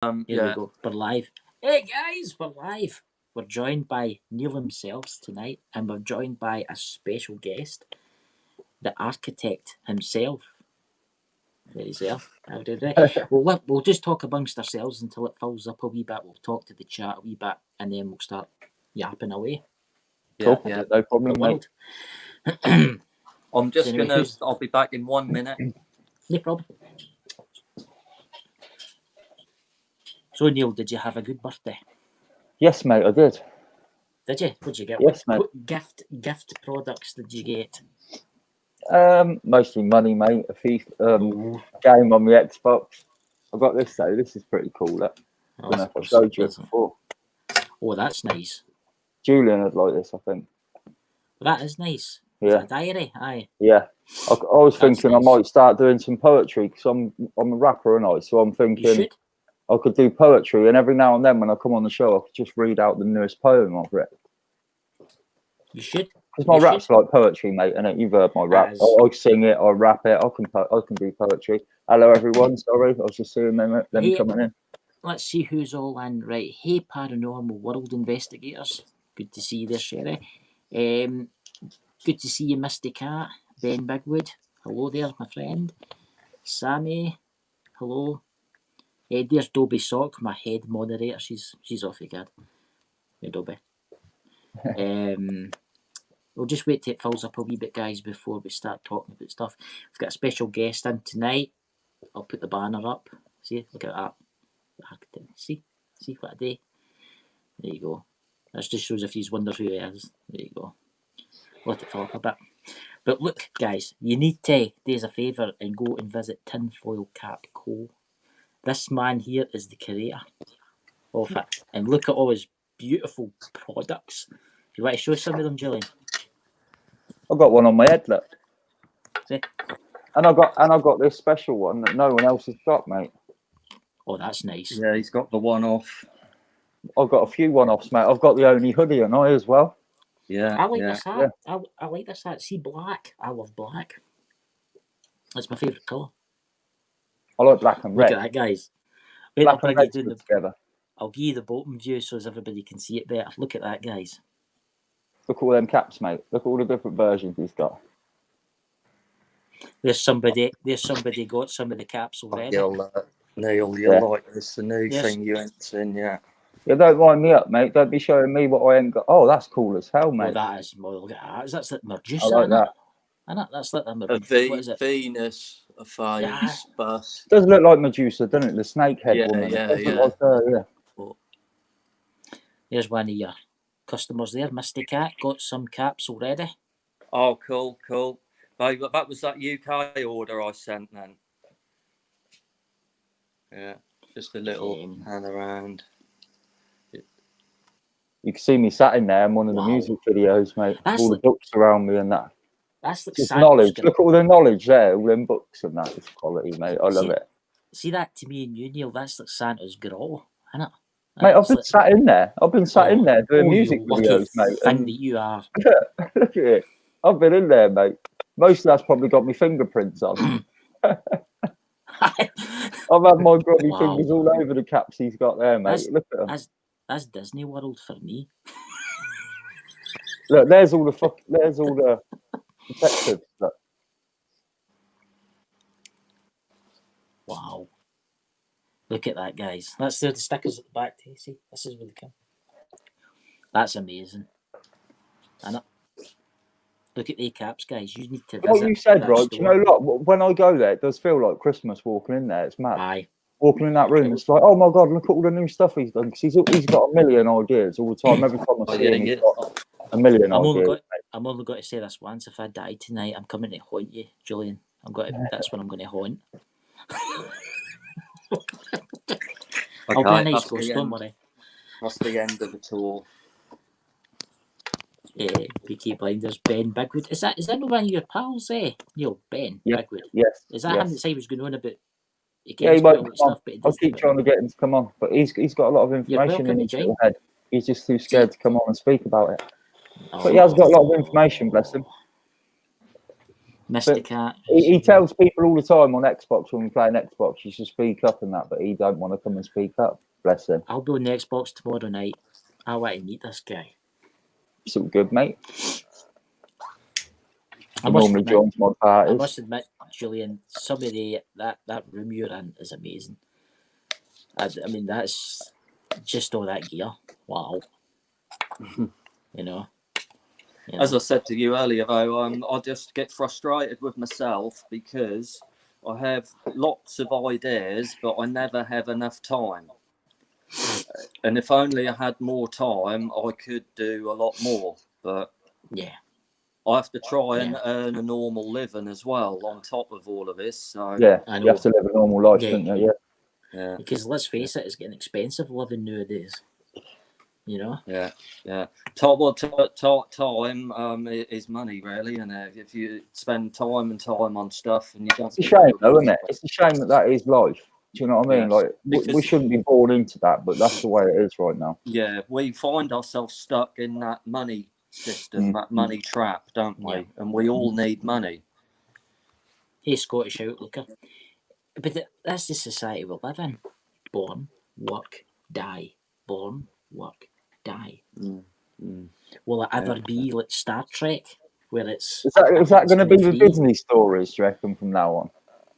Here we go. We're live. Hey guys, we're live. We're joined by Neil himself tonight, and we're joined by a special guest, the architect himself. There he's there. We'll just talk amongst ourselves until it fills up a wee bit. We'll talk to the chat a wee bit, and then we'll start yapping away. Yeah, no problem, mate. I'm just I'll be back in 1 minute. No problem. So Neil, did you have a good birthday? Yes, mate, I did. Did you? What did you get? Yes, what gift products did you get? Mostly money, mate. A few game on the Xbox. I got this though. This is pretty cool. I don't know if I showed you it before. Oh, that's nice. Julian would like this, I think. That is nice. Yeah. Is that a diary? Aye. Yeah. I was thinking nice. I might start doing some poetry because I'm a rapper, and so I'm thinking I could do poetry, and every now and then when I come on the show, I could just read out the newest poem I've read. You should. Because my rap's like poetry, mate, and you've heard my rap. I sing it, I rap it, I can do poetry. Hello, everyone. Sorry, I was just seeing them coming in. Let's see who's all in. Right. Hey, Paranormal World Investigators. Good to see you there, Sherry. Good to see you, Misty Cat. Ben Bigwood. Hello there, my friend. Sammy. Hello. There's Dobie Sock, my head moderator. She's off again. Hey, Dobie. We'll just wait till it fills up a wee bit, guys, before we start talking about stuff. We've got a special guest in tonight. I'll put the banner up. See, look at that. See what a day. There you go. That just shows if you wonder who he is. There you go. Let it fill up a bit. But look, guys, you need to do us a favour and go and visit Tinfoil Cap Co. This man here is the creator of it. And look at all his beautiful products. You want to show some of them, Julian? I've got one on my head, look. See? And I've got this special one that no one else has got, mate. Oh, that's nice. Yeah, he's got the one-off. I've got a few one-offs, mate. I've got the only hoodie and I as well. Yeah, I like this hat. Yeah. I like this hat. See, black. I love black. That's my favourite colour. I like black and red. Look at that, guys. Wait, black and red together. I'll give you the bottom view so as everybody can see it better. Look at that, guys. Look at all them caps, mate. Look at all the different versions he's got. There's somebody got some of the caps already. Neil, you'll like this. The new thing you ain't seen yet. Yeah, don't wind me up, mate. Don't be showing me what I ain't got. Oh, that's cool as hell, mate. Oh, that is. Well, look at that. That's like Medusa, I like that. Isn't it? That's like what is it? Venus, a face, bust. It does look like Medusa, doesn't it? The snake head woman. Yeah. Like her, yeah. There's one of your customers there, Misty Cat. Got some caps already. Oh, cool. That was that UK order I sent then. Yeah, just a little hand around. You can see me sat in there in one of the music videos, mate. All the books around me and that. That's the knowledge. Look at all the knowledge there, all them books and that. It's quality, mate. I love it. See that to me and you, Neil? That's like Santa's grotto, isn't it? Mate, I've been sat in there. I've been sat in there doing music videos, mate. Thing that you are. Look at it. I've been in there, mate. Most of that's probably got my fingerprints on. I've had my grubby fingers all over the caps he's got there, mate. Look at them. That's Disney World for me. Look, there's all the detectives. Look. Wow. Look at that, guys. That's the stickers at the back, Tasty. This is where they come. That's amazing. And look at the caps, guys. You need to visit. What you said, right? You know, look, when I go there, it does feel like Christmas walking in there. It's mad. Aye. Walking in that room, it's like, oh my God, look at all the new stuff he's done. Because he's got a million ideas all the time. Every time I see him, he's got a million ideas. I'm only going to say this once. If I die tonight, I'm coming to haunt you, Julian. That's when I'm going to haunt. I'll be a nice ghost, don't worry. That's the end of the tour. Peaky Blinders, Ben Bigwood. Is that one of your pals, Neil? Ben Bigwood. Yes. Is that him that said he was going on about? Yeah, he won't come on. I'll keep trying to get him to come on, but he's got a lot of information in his little head. He's just too scared to come on and speak about it. But he has got a lot of information, bless him. Mr. Cat. He tells people all the time on Xbox when we play an Xbox, you should speak up and that, but he don't want to come and speak up. Bless him. I'll be on the Xbox tomorrow night. I want to meet this guy. It's all good, mate. He normally joins my parties. I must admit, Julian, some of that room you're in is amazing. I mean, that's just all that gear. Wow. You know. As I said to you earlier, though, I just get frustrated with myself because I have lots of ideas, but I never have enough time. And if only I had more time, I could do a lot more. But yeah, I have to try and earn a normal living as well on top of all of this. So yeah, you have to live a normal life, don't you? Yeah. Because let's face it, it's getting expensive living nowadays. You know. Yeah. Time is money, really, and if you spend time on stuff, and you don't. It's a shame, though, isn't it? It's a shame that is life. Do you know what I mean? Like we shouldn't be born into that, but that's the way it is right now. Yeah, we find ourselves stuck in that money system, that money trap, don't we? Yeah. And we all need money. Hey, Scottish Outlooker. But that's the society we live in. Born, work, die. Born, work, die. Will it ever be like Star Trek, where it's... Is that going to be the Disney stories, do you reckon, from now on?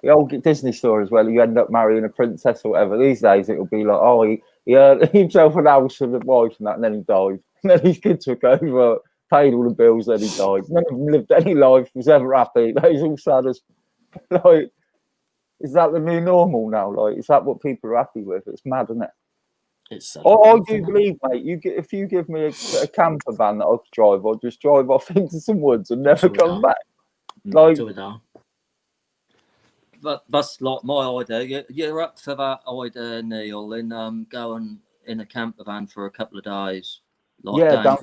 The old Disney stories where you end up marrying a princess or whatever. These days it'll be like, oh, he earned himself an house and a wife and that, and then he died. And then his kids took over, paid all the bills, then he died. None of them lived any life, was ever happy. He's all sad as... Like, is that the new normal now? Like, is that what people are happy with? It's mad, isn't it? I do believe, mate. If you give me a camper van that I could drive, I'll just drive off into some woods and never come back. Like, but that's like my idea. You're up for that idea, Neil, in going in a camper van for a couple of days, like down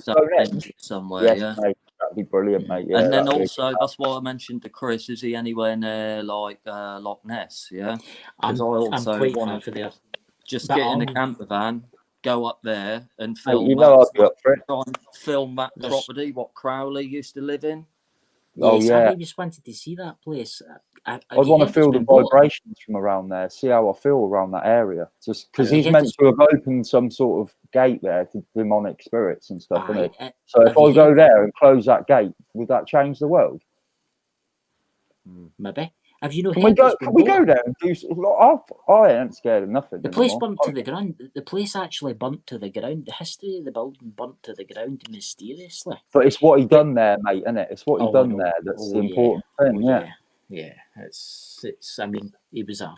somewhere. Yes, mate, that'd be brilliant, mate. Yeah, and then also that's why I mentioned to Chris: is he anywhere near like Loch Ness? Yeah, I'm quite far for there. Just get in a camper van, go up there and film. Hey, you know I'd be up for it. Try and film that property what Crowley used to live in. Oh yeah, I just wanted to see that place. I'd want to feel the vibrations from around there, see how I feel around that area. Just because he's meant to have opened some sort of gate there to demonic spirits and stuff, isn't it? So if I go there and close that gate, would that change the world? Maybe. Have you Can we go there and do? I ain't scared of nothing. The place burnt to the ground. The place actually burnt to the ground. The history of the building burnt to the ground mysteriously. But it's what he done there, mate, isn't it? It's what he done there that's the important thing. Yeah. It's. I mean, he was a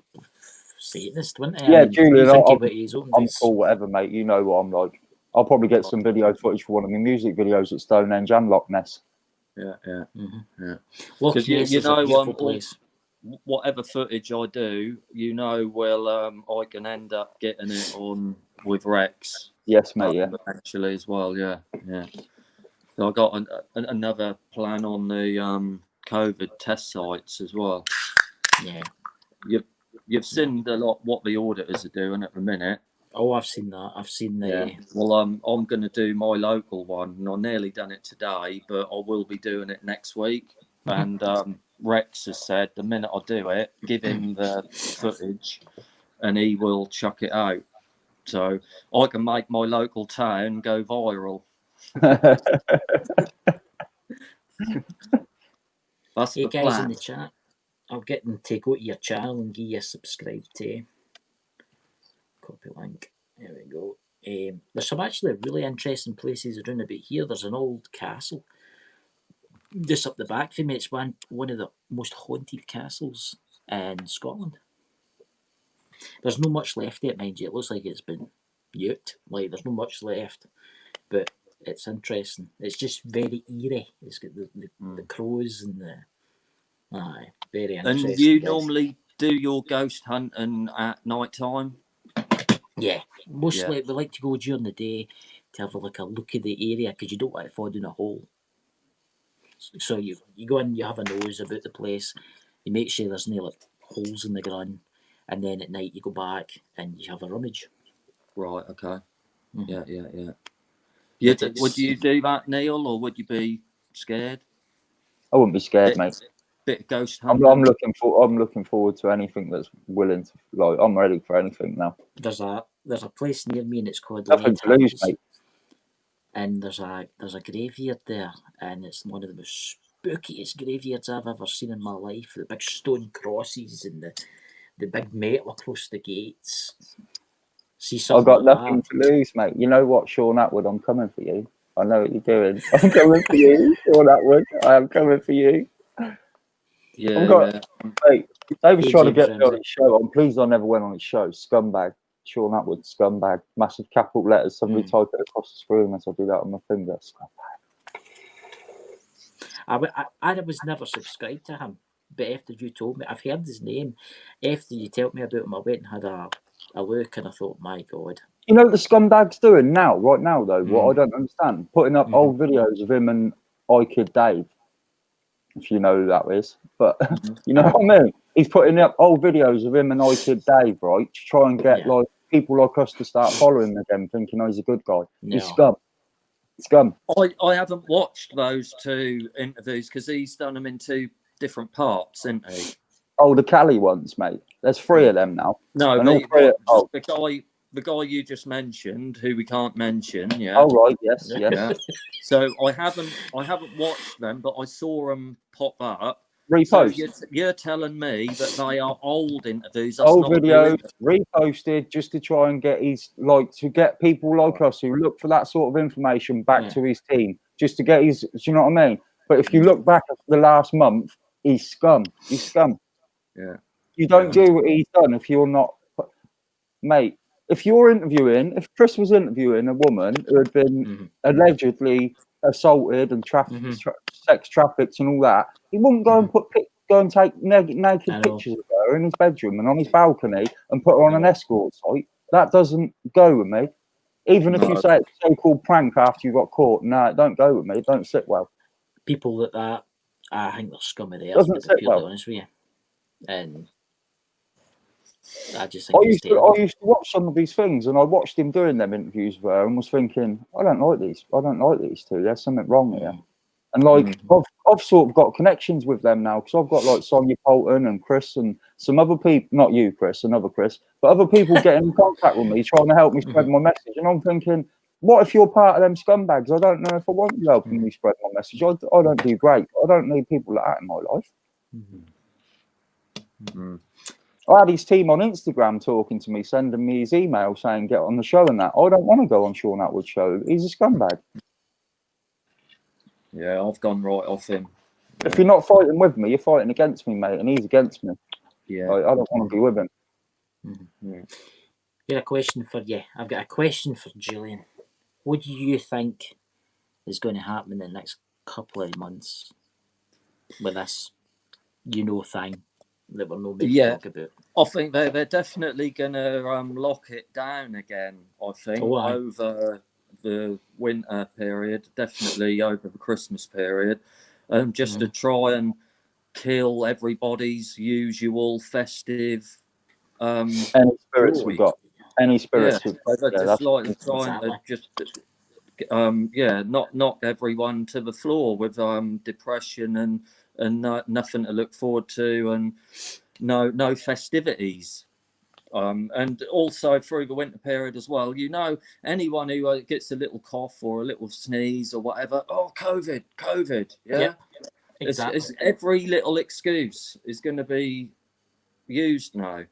Satanist, wasn't he? Yeah, Julian, I'm cool, whatever, mate. You know what I'm like. I'll probably get some video footage for one of my music videos at Stonehenge and Loch Ness. Yeah. Because you know, place. Whatever footage I do, you know, I can end up getting it on with Rex. Yes, mate. Yeah, actually, as well. Yeah. So I got another plan on the COVID test sites as well. Yeah, you've seen a lot what the auditors are doing at the minute. Oh, I've seen that. I've seen the. Yeah. Well, I'm going to do my local one, and I nearly done it today, but I will be doing it next week. And Rex has said the minute I do it, give him the footage, and he will chuck it out. So I can make my local town go viral. That's hey the guys plan. In the chat, I'll get them to go to your channel and give you a subscribe to. Copy link. There we go. There's some actually really interesting places around about here. There's an old castle just up the back from me. It's one of the most haunted castles in Scotland. There's not much left of it, mind you. It looks like it's been nuked. Like there's not much left, but it's interesting. It's just very eerie. It's got the crows and the very interesting. And you normally do your ghost hunting at night time? Yeah, mostly we like to go during the day to have a look at the area because you don't want to fall down a hole. So you go in, you have a nose about the place, you make sure there's no like holes in the ground, and then at night you go back and you have a rummage. Right. Okay. Yeah. Would you do that, Neil, or would you be scared? I wouldn't be scared, mate. bit of ghost I'm hunting. looking forward to anything that's willing to, like, I'm ready for anything now. There's a place near me and it's called Nothing to lose, mate. And there's a graveyard there, and it's one of the most spookiest graveyards I've ever seen in my life. The big stone crosses and the big metal across the gates. See something I've got like nothing that. to lose, mate. You know what, Sean Atwood, I'm coming for you. I know what you're doing. I'm coming for you, Sean Atwood. I am coming for you. Yeah, Mate, David's trying to get me on Ramsey. his show. I'm pleased I never went on his show. Scumbag. Sean Atwood, scumbag. Massive capital letters. Somebody type it across the screen as I do that on my finger. Scumbag. I was never subscribed to him, but after you told me, I've heard his name. After you told me about him, I went and had a look, and I thought, my God. You know what the scumbag's doing right now, though? What I don't understand, putting up old videos of him and I Kid Dave, if you know who that is. But you know what I mean? He's putting up old videos of him and I Kid Dave, right, to try and get like people like us to start following him again, thinking, oh, he's a good guy. No. He's scum. Scum. I haven't watched those two interviews because he's done them in two different parts, isn't he? Oh, the Cali ones, mate. There's 3 of them now. No, and the guy you just mentioned, who we can't mention, yeah. Oh right, yes. Yeah. So I haven't watched them, but I saw them pop up. Repost. So you're telling me that they are old interviews, old videos reposted just to try and get to get people like us who look for that sort of information back to his team, just to get his. Do you know what I mean? But if you look back at the last month, he's scum. He's scum. Yeah. You don't do what he's done if you're not, mate. If if Chris was interviewing a woman who had been allegedly assaulted and sex trafficked and all that, he wouldn't go and take naked pictures of her in his bedroom and on his balcony and put her on an escort site. That doesn't go with me. Even if you say it's a so-called prank after you got caught, no, it don't go with me. It don't sit well. People like that, I think they're scum of the earth, Doesn't to be sit well. honest with you. And I just I think used to watch some of these things, and I watched him doing them interviews with her, and was thinking, I don't like these two. There's something wrong here. And I've sort of got connections with them now because I've got like Sonia Polton and Chris and some other people, not you, Chris, another Chris, but other people getting in contact with me, trying to help me spread my message. And I'm thinking, what if you're part of them scumbags? I don't know if I want you helping me spread my message. I don't do great. I don't need people like that in my life. I had his team on Instagram talking to me, sending me his email saying, get on the show and that. I don't want to go on Sean Atwood's show. He's a scumbag. Yeah, I've gone right off him. If you're not fighting with me, you're fighting against me, mate, and he's against me. Yeah. I don't want to be with him. Got a question for you. I've got a question for Julian. What do you think is going to happen in the next couple of months with this, thing that we're not meant to talk about? I think they're definitely going to lock it down again, I think, over the winter period, definitely over the Christmas period, just to try and kill everybody's usual festive any spirits we've got. Any spirits we've got. They're just trying to just knock everyone to the floor with depression and nothing to look forward to and no festivities. And also through the winter period as well, anyone who gets a little cough or a little sneeze or whatever, COVID, exactly. It's every little excuse is going to be used now.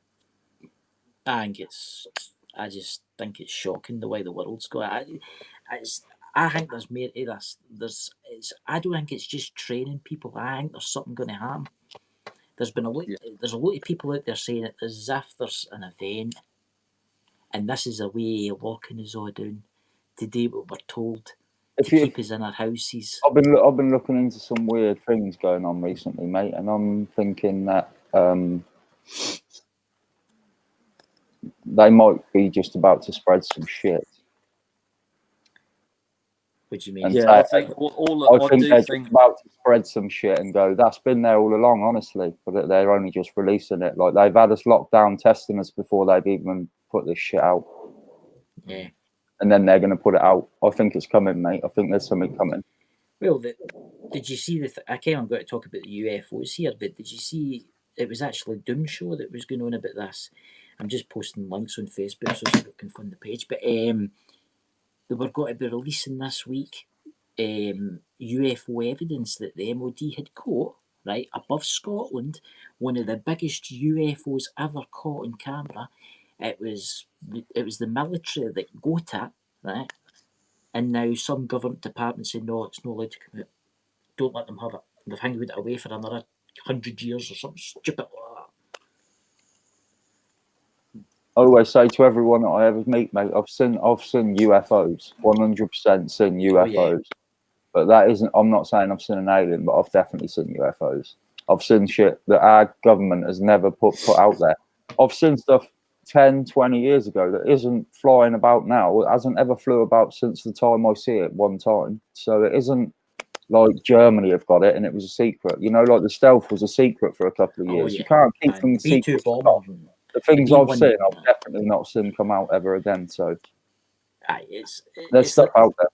I just think it's shocking the way the world's going. I think there's more to this. I don't think it's just training people. I think there's something going to happen. There's a lot of people out there saying it as if there's an event, and this is a way of locking us all down to do what we're told to keep us in our houses. I've been looking into some weird things going on recently, mate, and I'm thinking that they might be just about to spread some shit. What do you mean? I think they're just about to spread some shit and go, that's been there all along, honestly, but they're only just releasing it. Like, they've had us locked down, testing us before they've even put this shit out. Yeah. And then they're going to put it out. I think it's coming, mate. I think there's something coming. Well, did you see I kind of got to talk about the UFOs here, but did you see it was actually Doom Show that was going on about this? I'm just posting links on Facebook so people can find the page. But they were going to be releasing this week UFO evidence that the MOD had caught, right, above Scotland, one of the biggest UFOs ever caught on camera. It was the military that got it, right? And now some government departments say no, it's not allowed to come out. Don't let them have it. They've hanged it away for another 100 years or something stupid like that. I always say to everyone that I ever meet, mate, I've seen UFOs, 100% seen UFOs. Oh, yeah. But that isn't. I'm not saying I've seen an alien, but I've definitely seen UFOs. I've seen shit that our government has never put out there. I've seen stuff 10, 20 years ago that isn't flying about now. It hasn't ever flew about since the time I see it one time. So it isn't like Germany have got it and it was a secret. You know, like the stealth was a secret for a couple of years. Oh, yeah. You can't keep things secret. The things I've seen, I've definitely not seen come out ever again. So there's stuff out there.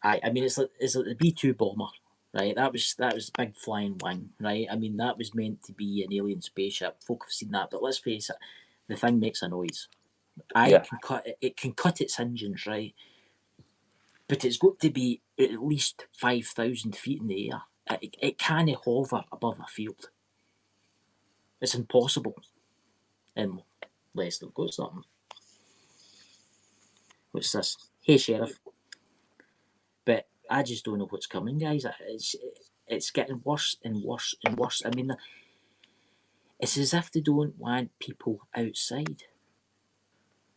I mean, it's like the B-2 bomber, right? That was the big flying wing, right? I mean, that was meant to be an alien spaceship. Folk have seen that, but let's face it, the thing makes a noise. It can cut its engines, right? But it's got to be at least 5,000 feet in the air. It can't hover above a field. It's impossible. Unless they've got something. What's this? Hey, Sheriff. But I just don't know what's coming, guys. It's getting worse and worse and worse. I mean, it's as if they don't want people outside.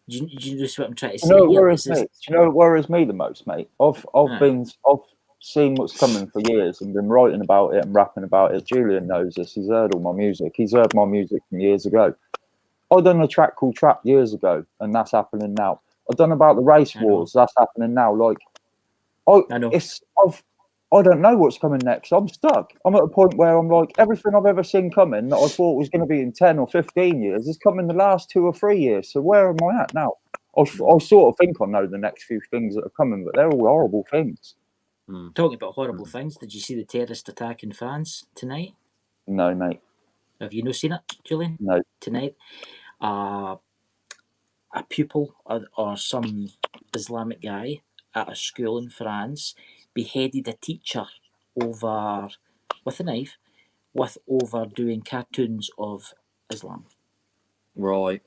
Do you know what I'm trying to say? Do you know what worries me the most, mate? I've seen what's coming for years and been writing about it and rapping about it. Julian knows this. He's heard all my music. He's heard my music from years ago. I done a track called Trap years ago, and that's happening now. I've done about the race wars. That's happening now. Like, I don't know what's coming next. I'm stuck. I'm at a point where I'm like, everything I've ever seen coming that I thought was going to be in 10 or 15 years is coming the last 2 or 3 years. So where am I at now? I sort of think I know the next few things that are coming, but they're all horrible things. Talking about horrible things, did you see the terrorist attack in France tonight? No, mate. Have you not seen it, Julian? No. Tonight? A pupil or some Islamic guy at a school in France beheaded a teacher over with a knife over doing cartoons of Islam. Right.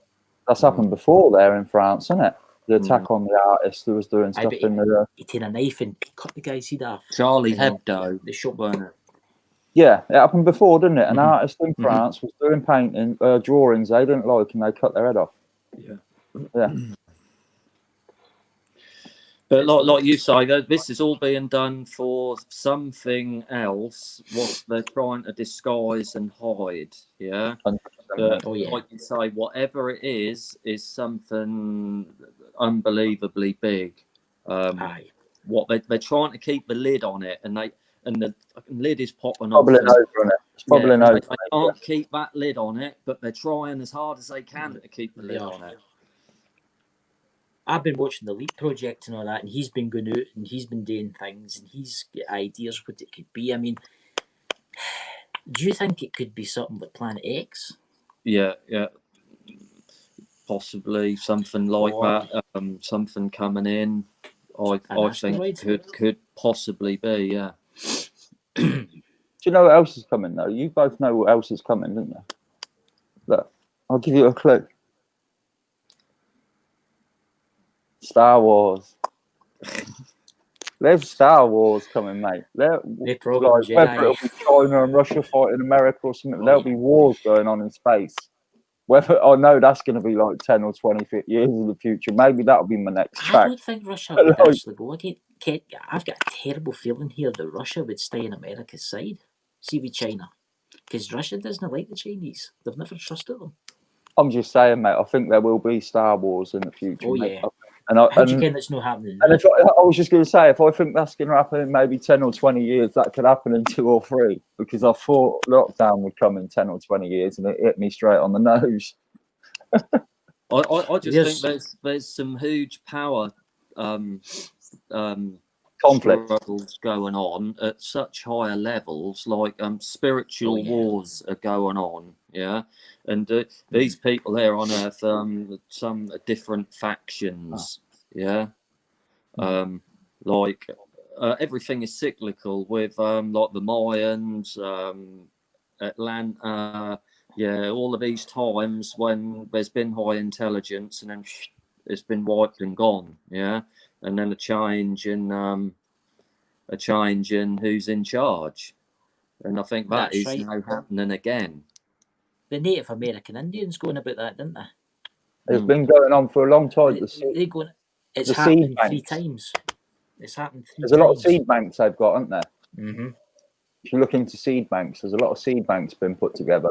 That's happened before there in France, isn't it? The attack on the artist who was doing stuff in the... He took a knife and cut the guy's head off. Charlie Hebdo. The shop burner. Yeah, it happened before, didn't it? An artist in France was doing painting, drawings they didn't like, and they cut their head off. Yeah. But like you say, this is all being done for something else. What they're trying to disguise and hide. Yeah. But like you say, whatever it is something unbelievably big. What they're trying to keep the lid on it, and the lid is popping off. It's bubbling over. They can't keep that lid on it, but they're trying as hard as they can to keep the lid on it. I've been watching the Leap Project and all that, and he's been going out and he's been doing things and he's got ideas what it could be. I mean, do you think it could be something like Planet X? Yeah. Possibly something like that. Something coming in. I think could possibly be, yeah. Do you know what else is coming though? You both know what else is coming, don't you? Look, I'll give you a clue. Star Wars. There's Star Wars coming, mate. Whether it'll be China and Russia fighting America or something, there'll be wars going on in space. Whether I know that's going to be like 10 or 20 years in the future. Maybe that'll be my next track. I don't think Russia would actually go. I've got a terrible feeling here that Russia would stay on America's side. See with China. Because Russia doesn't like the Chinese. They've never trusted them. I'm just saying, mate, I think there will be Star Wars in the future. Oh, yeah. How do you think that's not happening? And I was just going to say, if I think that's going to happen in maybe 10 or 20 years, that could happen in 2 or 3. Because I thought lockdown would come in 10 or 20 years and it hit me straight on the nose. I just think there's some huge power struggles going on at such higher levels, like spiritual wars are going on, yeah, and these people here on Earth, some different factions, yeah, like everything is cyclical with like the Mayans, Atlanta, yeah, all of these times when there's been high intelligence and then it's been wiped and gone, yeah, and then a change in who's in charge, and I think that's right. Now happening again. The Native American Indians going about that, didn't they? It's been going on for a long time. It's happened 3 times. It's happened 3 times. There's a lot of seed banks they've got, aren't there? Mm-hmm. If you look into seed banks, there's a lot of seed banks been put together.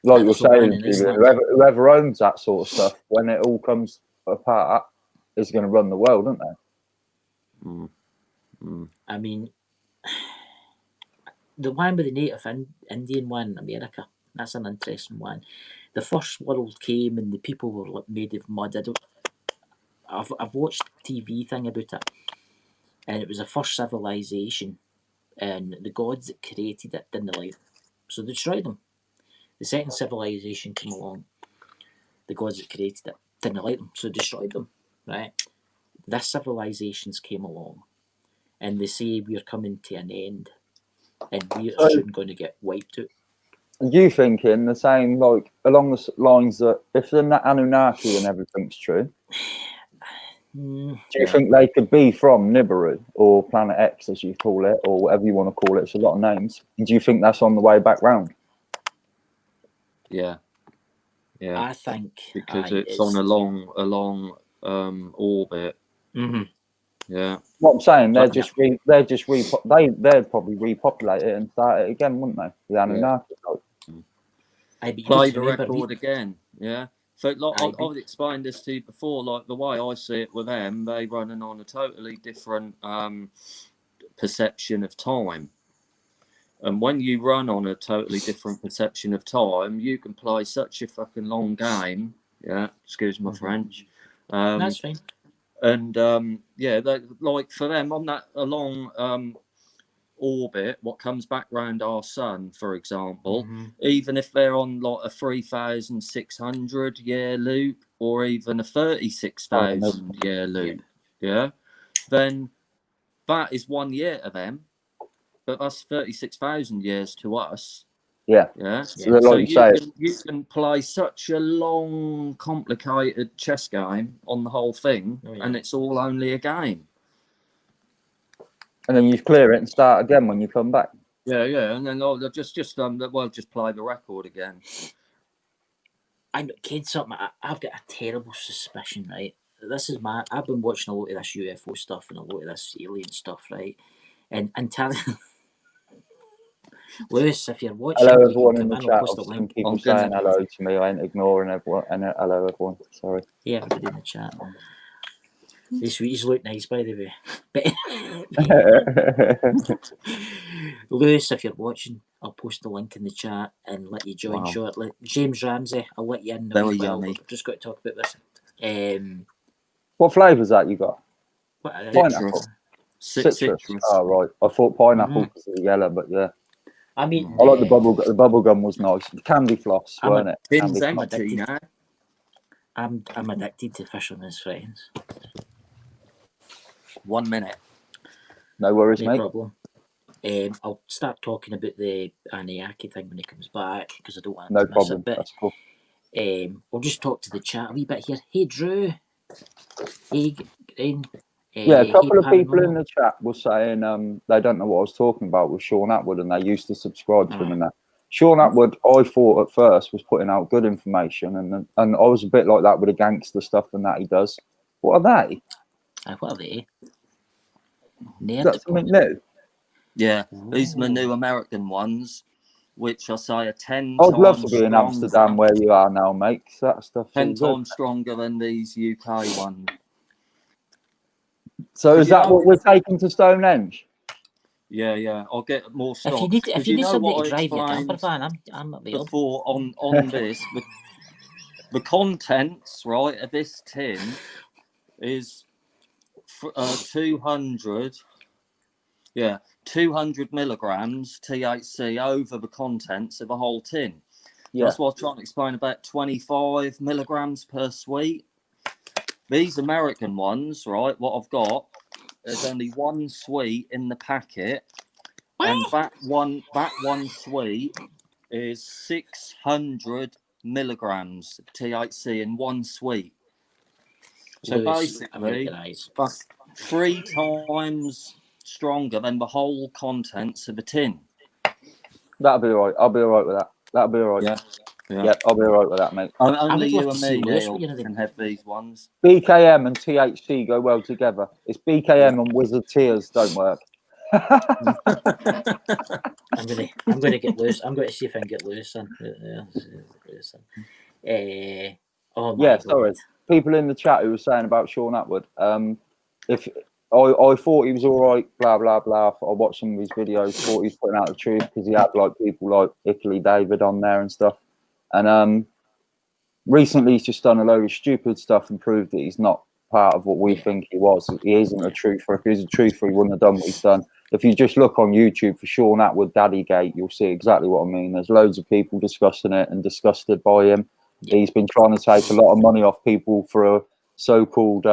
Like you're saying, whoever owns that sort of stuff, when it all comes apart, is going to run the world, aren't they? I mean, the one with the Native Indian one in America, that's an interesting one. The first world came and the people were like made of mud. I've watched a TV thing about it, and it was the first civilization, and the gods that created it didn't like them, so they destroyed them. The second civilization came along. The gods that created it didn't like them, so they destroyed them. Right? This civilizations came along, and they say we're coming to an end, and we are soon going to get wiped out. You thinking the same, like along the lines that if the Anunnaki and everything's true, do you think they could be from Nibiru or Planet X, as you call it, or whatever you want to call it? It's a lot of names. Do you think that's on the way back round? Yeah. I think because it's on a long orbit. Mm-hmm. Yeah. What I'm saying, they'd probably repopulate it and start it again, wouldn't they? The Anunnaki. Play the record again, yeah. So, like I've explained this to you before. Like the way I see it with them, they running on a totally different perception of time. And when you run on a totally different perception of time, you can play such a fucking long game. Yeah, excuse my French. That's fine. And yeah, like for them on that long orbit, what comes back round our sun, for example, even if they're on like a 3,600 year loop or even a 36,000 year loop, yeah, then that is 1 year to them, but that's 36,000 years to us. Yeah. So you can play such a long, complicated chess game on the whole thing, and it's all only a game. And then you clear it and start again when you come back. Yeah, and then just play the record again. I know, kid, something. I've got a terrible suspicion, right? I've been watching a lot of this UFO stuff and a lot of this alien stuff, right? And telling Lewis, if you're watching, hello everyone in the chat. I've seen people saying hello to me. I ain't ignoring everyone. And hello everyone. Sorry. Yeah, everybody in the chat. These look nice, by the way. But Lewis, if you're watching, I'll post the link in the chat and let you join shortly. James Ramsey, I'll let you in. Very yummy. I've just got to talk about this. What flavour is that you got? Pineapple. Citrus. Oh right, I thought pineapple was yellow, but yeah. I mean, I like the bubble. The bubble gum was nice. The candy floss, weren't it? I'm addicted to Fisherman's Friends. 1 minute. No worries, no mate. Problem. I'll start talking about the Anunnaki thing when he comes back because I don't want to miss problem. It. But that's cool. We'll just talk to the chat a wee bit here. Hey, Drew. Hey, Green. Yeah, a couple of people in the chat were saying they don't know what I was talking about with Sean Atwood, and they used to subscribe to him and that. Sean Atwood, I thought at first was putting out good information, and I was a bit like that with the gangster stuff and that he does. What are they? What are they? That's something new. Yeah, these are the new American ones, which I say are 10 I'd times love to be stronger. in Amsterdam where you are now, mate. That stuff 10 times stronger than these UK ones. So is that what we're taking to Stonehenge? Yeah. I'll get more stock. If you need somebody to drive your camper van, I'm available. Before on this, the contents, right, of this tin is 200 milligrams THC over the contents of a whole tin. Yeah. That's what I was trying to explain about 25 milligrams per sweet. These American ones, right, what I've got, there's only one sweet in the packet, and that one sweet is 600 milligrams of THC in one sweet. So Lewis, basically, that's 3 times stronger than the whole contents of a tin. That'll be all right. I'll be all right with that. That'll be all right. Yeah, I'll be all right with that, mate. Only you and me, Neil, can have these ones. BKM and THC go well together. It's BKM and Wizard Tears don't work. I'm gonna get loose. I'm going to see if I can get loose. Oh my God. Sorry. People in the chat who were saying about Sean Atwood. If I thought he was all right, blah blah blah. I watched some of his videos, thought he was putting out the truth because he had like people like Italy David on there and stuff. And recently he's just done a load of stupid stuff and proved that he's not part of what we think he was. He isn't a truther. If he was a truther, he wouldn't have done what he's done. If you just look on YouTube for Sean Atwood Daddygate, you'll see exactly what I mean. There's loads of people discussing it and disgusted by him. He's been trying to take a lot of money off people for a so-called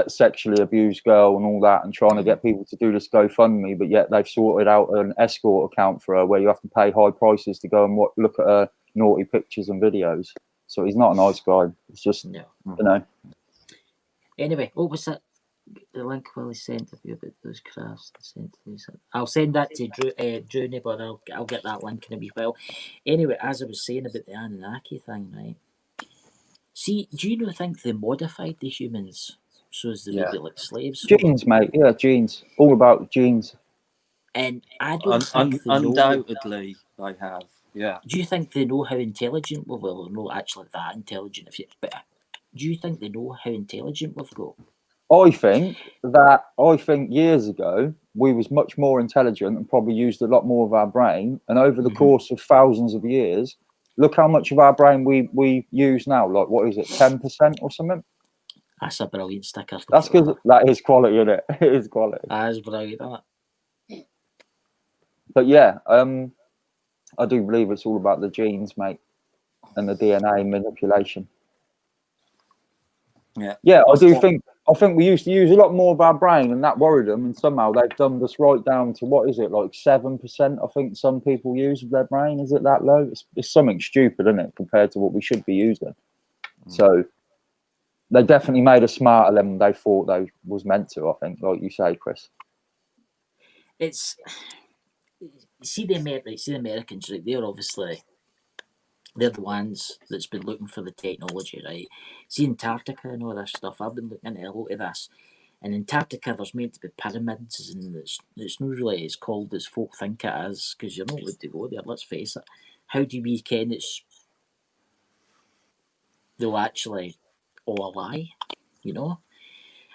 sexually abused girl and all that, and trying to get people to do this GoFundMe, but yet they've sorted out an escort account for her where you have to pay high prices to go and look at her naughty pictures and videos. So he's not a nice guy. It's just, you know. Anyway, what was that? The link Willie sent of you about those crafts. I'll send that to Drew, but I'll get that link in a wee while. Anyway, as I was saying about the Anunnaki thing, right? See, do you not think they modified the humans so as they would be like slaves? Genes, mate. Yeah, genes. All about genes. And I don't think they undoubtedly they have. Yeah. Do you think they know how intelligent we will? Not actually that intelligent, but do you think they know how intelligent we've got? I think years ago we was much more intelligent and probably used a lot more of our brain. And over the course of thousands of years, look how much of our brain we use now. Like, what is it, 10% or something? That's a brilliant sticker. That's because that is quality, isn't it? It is quality. That is brilliant, isn't it? But yeah, I do believe it's all about the genes, mate, and the DNA manipulation. Yeah, I think we used to use a lot more of our brain, and that worried them. And somehow they've dumbed us right down to, what is it, like 7%? I think some people use of their brain. Is it that low? It's something stupid, isn't it, compared to what we should be using? So they definitely made us smarter than they thought they was meant to. I think, like you say, Chris. It's see the Americans, right? They're the ones that's been looking for the technology, right? See Antarctica and all this stuff. I've been looking into a lot of this. In Antarctica, there's meant to be pyramids, and it's not really as cold as folk think it is, because you're not allowed to go there. Let's face it. How do we ken they'll actually all a lie? You know.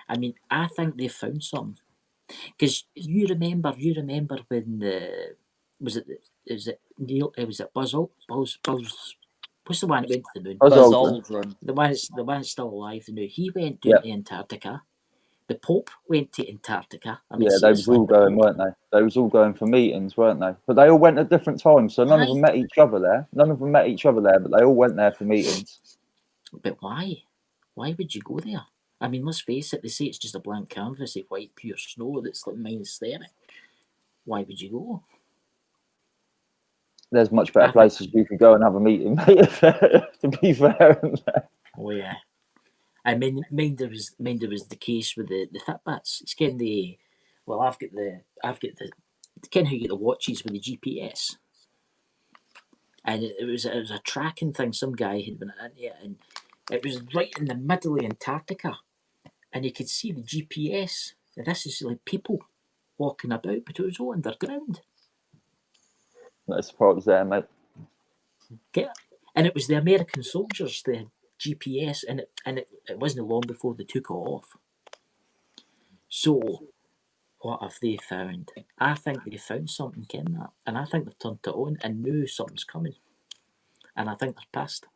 I mean, I think they found some. Because you remember when was it Buzz? What's the one that went to the moon? Buzz Aldrin. The one that's still alive now. He went down to Antarctica. The Pope went to Antarctica. I mean, yeah, they was all going, weren't they? They was all going for meetings, weren't they? But they all went at different times, so none of them met each other there. But they all went there for meetings. But why? Why would you go there? I mean, let's face it, they say it's just a blank canvas of white pure snow that's like -30. Why would you go? There's much better places you could go and have a meeting, mate, to be fair. Oh yeah. I mean there was the case with the Fitbits. It's kind of, well, I've got the kind of how you get the watches with the GPS. And it was a tracking thing. Some guy had been into it, and it was right in the middle of Antarctica. And you could see the GPS. And this is like people walking about, but it was all underground. No surprise there, mate. And it was the American soldiers, the GPS, and it wasn't long before they took it off. So, what have they found? I think they found something in that, and I think they've turned it on and knew something's coming. And I think they're pissed.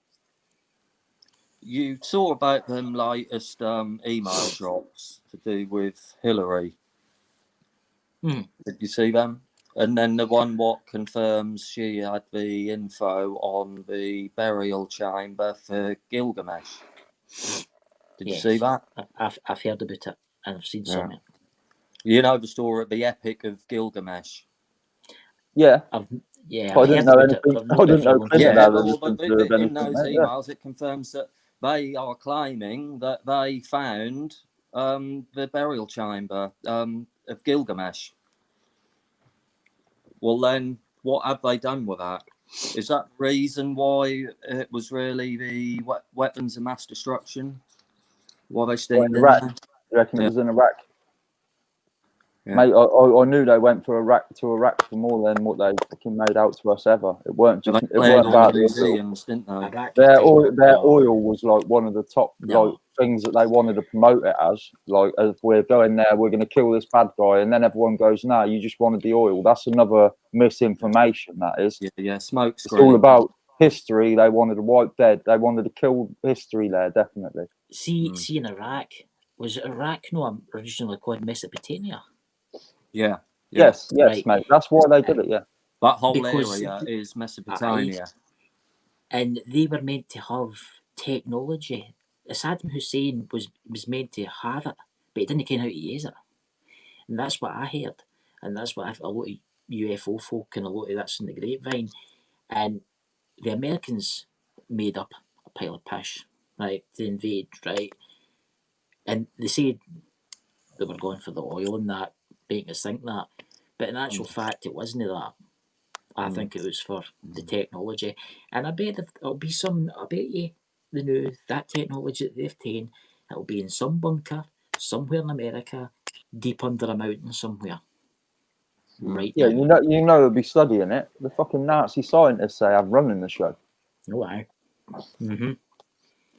you saw about them latest email drops to do with Hillary. Did you see them? And then the one what confirms she had the info on the burial chamber for Gilgamesh. Did you see that? I've heard about it and I've seen something. You know the story, the Epic of Gilgamesh. Yeah. I've I didn't know anything. I didn't know anything in anything, those emails, it confirms that they are claiming that they found the burial chamber of Gilgamesh. Well, then, what have they done with that? Is that the reason why it was really the weapons of mass destruction? Why they stayed in Iraq? there? You reckon it was in Iraq? Yeah. Mate, I knew they went to Iraq for more than what they fucking made out to us ever. It weren't just. It weren't about the museums, didn't they? Their oil was like one of the top like things that they wanted to promote it as. Like, if we're going there, we're going to kill this bad guy, and then everyone goes, "No, you just wanted the oil." That's another misinformation. That is. Yeah. Smoke screen. It's all about history. They wanted to wipe dead. They wanted to kill history there, definitely. See in Iraq, was it Iraq? No, originally called Mesopotamia. Yeah. Yes, right. Mate. That's why they did it. Yeah. That whole area is Mesopotamia. And they were meant to have technology. Saddam Hussein was meant to have it, but he didn't know how to use it. And that's what I heard. And that's what a lot of UFO folk and a lot of that's in the grapevine. And the Americans made up a pile of pish, right, to invade, right? And they said they were going for the oil and that, making us think that. But in actual fact, it wasn't that. I think it was for the technology. And I bet it'll be I bet you they knew that technology that they've taken, it'll be in some bunker, somewhere in America, deep under a mountain somewhere. Right now. You know they'll be studying it. The fucking Nazi scientists say I'm running the show. Oh, aye.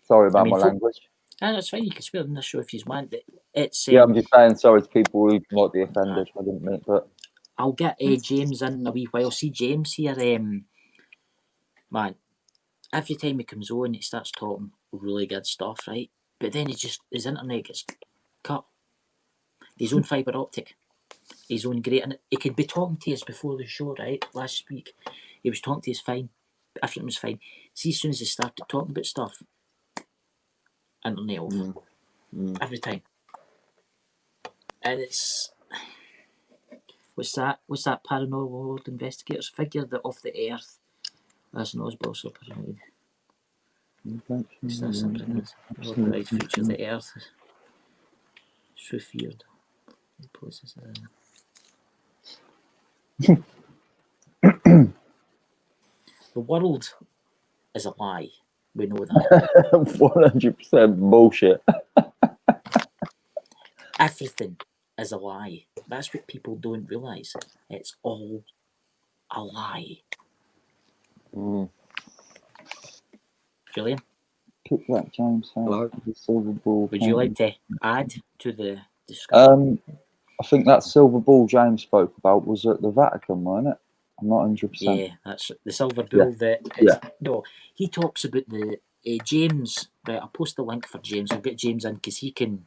Sorry about my language. That's fine. You can swear on this show if you want. It's I'm just saying sorry to people who might be offended. I didn't mean, but I'll get James in a wee while. See James here, man. Every time he comes on, he starts talking really good stuff, right? But then his internet gets cut. His own fibre optic. His own great, and he could be talking to us before the show, right? Last week, he was talking to us fine. Everything was fine. See, as soon as he started talking about stuff, internet off. Every time. And it's what's that paranormal world investigators figure that off the earth as an Osborne superhead. What's that something? The future of the earth is so feared. Places the world is a lie. We know that. 100% bullshit. Everything is a lie. That's what people don't realise. It's all a lie. Julian? Pick that, James. Hello. The silver ball. Would you like to add to the discussion? I think that silver ball James spoke about was at the Vatican, wasn't it? I'm not 100%. Yeah, that's the silver bull. No, he talks about the James. Right, I'll post the link for James. I'll get James in because he can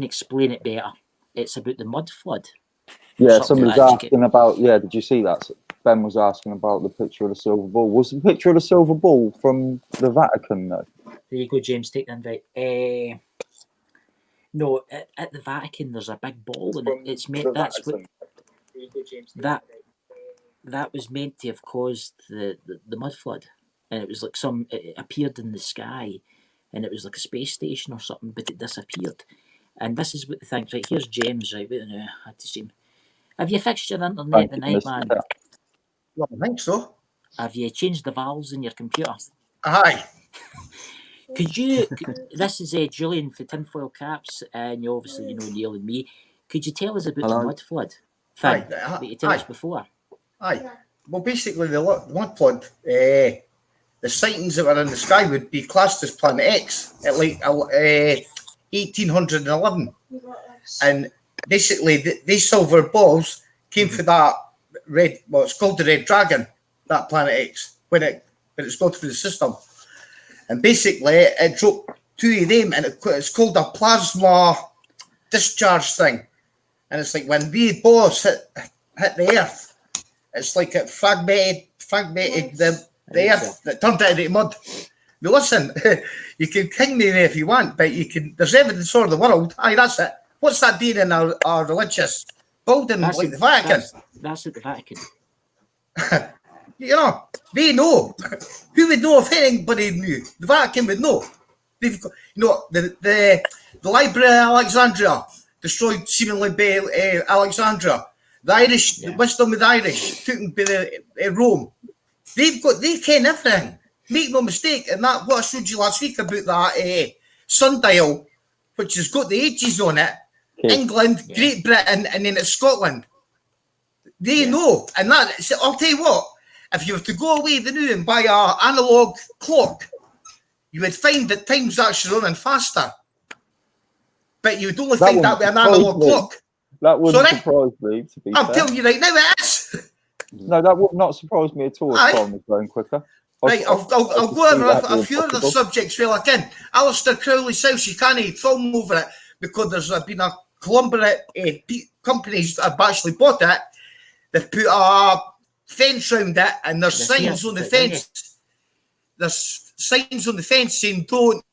explain it better. It's about the mud flood. Yeah, somebody's asking about. Yeah, did you see that? Ben was asking about the picture of the silver ball. Was the picture of the silver ball from the Vatican, though? There you go, James. Take the invite. No, at the Vatican, there's a big ball, and it's meant. That's what. There you go, James. That was meant to have caused the mud flood, and it was like it appeared in the sky, and it was like a space station or something, but it disappeared. And this is what the thing. Right, here's James. Right, wait a minute. I had to see him. Have you fixed your internet tonight, man? Well, I think so. Have you changed the valves in your computer? Aye. Could you? This is Julian for Tinfoil Caps, and you obviously know Neil and me. Could you tell us about the mud flood thing that you told us before? Aye. Well, basically, the mud flood, the sightings that were in the sky would be classed as Planet X at like 1811, and basically these silver balls came from that red. Well, it's called the Red Dragon. That Planet X when it's gone through the system. And basically, it dropped 2 of them, and it's called a plasma discharge thing. And it's like when the balls hit the earth, it's like it fragmented the earth that turned it into mud. Now listen, you can king me if you want, but there's evidence all over the world. Aye, that's it. What's that doing in our religious building like the Vatican? That's at the Vatican. They know. Who would know if anybody knew? The Vatican would know. They've got, the Library of Alexandria destroyed seemingly by Alexandria. The Irish, the wisdom of the Irish, took them by Rome. They ken everything. Make no mistake. And that what I showed you last week about that sundial, which has got the ages on it. Okay. England, Great Britain, and then it's Scotland. They know. And I'll tell you what, if you were to go away the new and buy an analogue clock, you would find that time's actually running faster. But you would only find that with an analogue clock. That wouldn't surprise me, to be fair. I'm telling you right now, it is. No, that would not surprise me at all if time was going quicker. Right, I'll go over a few other subjects while I can. Alistair Crowley's house, you can't film over it because there's been a conglomerate companies that have actually bought it. They've put a fence around it, and there's signs on the fence. There's signs on the fence saying don't,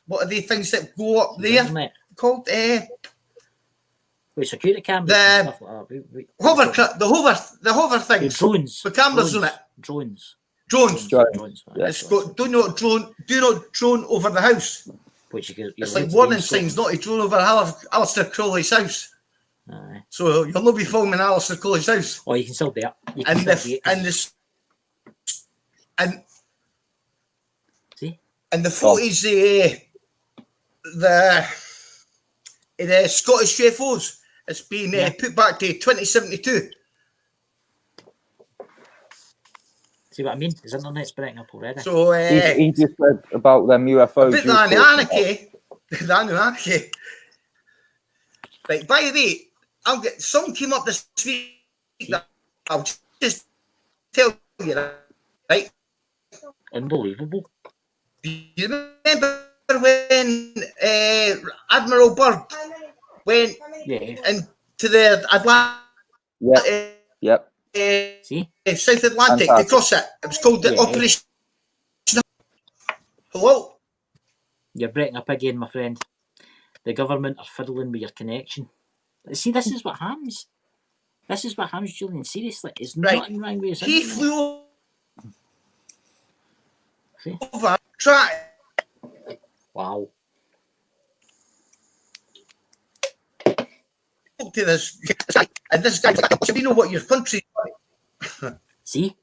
what are the things that go up there? Called with security cameras and stuff like that. The hover things. Drones. The cameras on it. Drones. It's got do not drone over the house. Which it's like warning signs not to drone over Alistair Crowley's house. Aye. So you'll not be filming Alistair Crowley's house. Oh, you can still do it. And the footage the Scottish UFOs. It's been put back to 2072. See what I mean? His internet's breaking up already. So he just said about them UFOs. The anarchy. Right, by the way, some came up this week that I'll just tell you, right? Unbelievable. Do you remember when Admiral Byrd went into the Atlantic? South Atlantic to cross it. It was called the Operation. Hello? You're breaking up again, my friend. The government are fiddling with your connection. See, this is what happens. This is what happens, Julian. Seriously, it's nothing wrong with his He flew over, tried. Wow. To this guy, and this guy's like, do you know what your country is? See?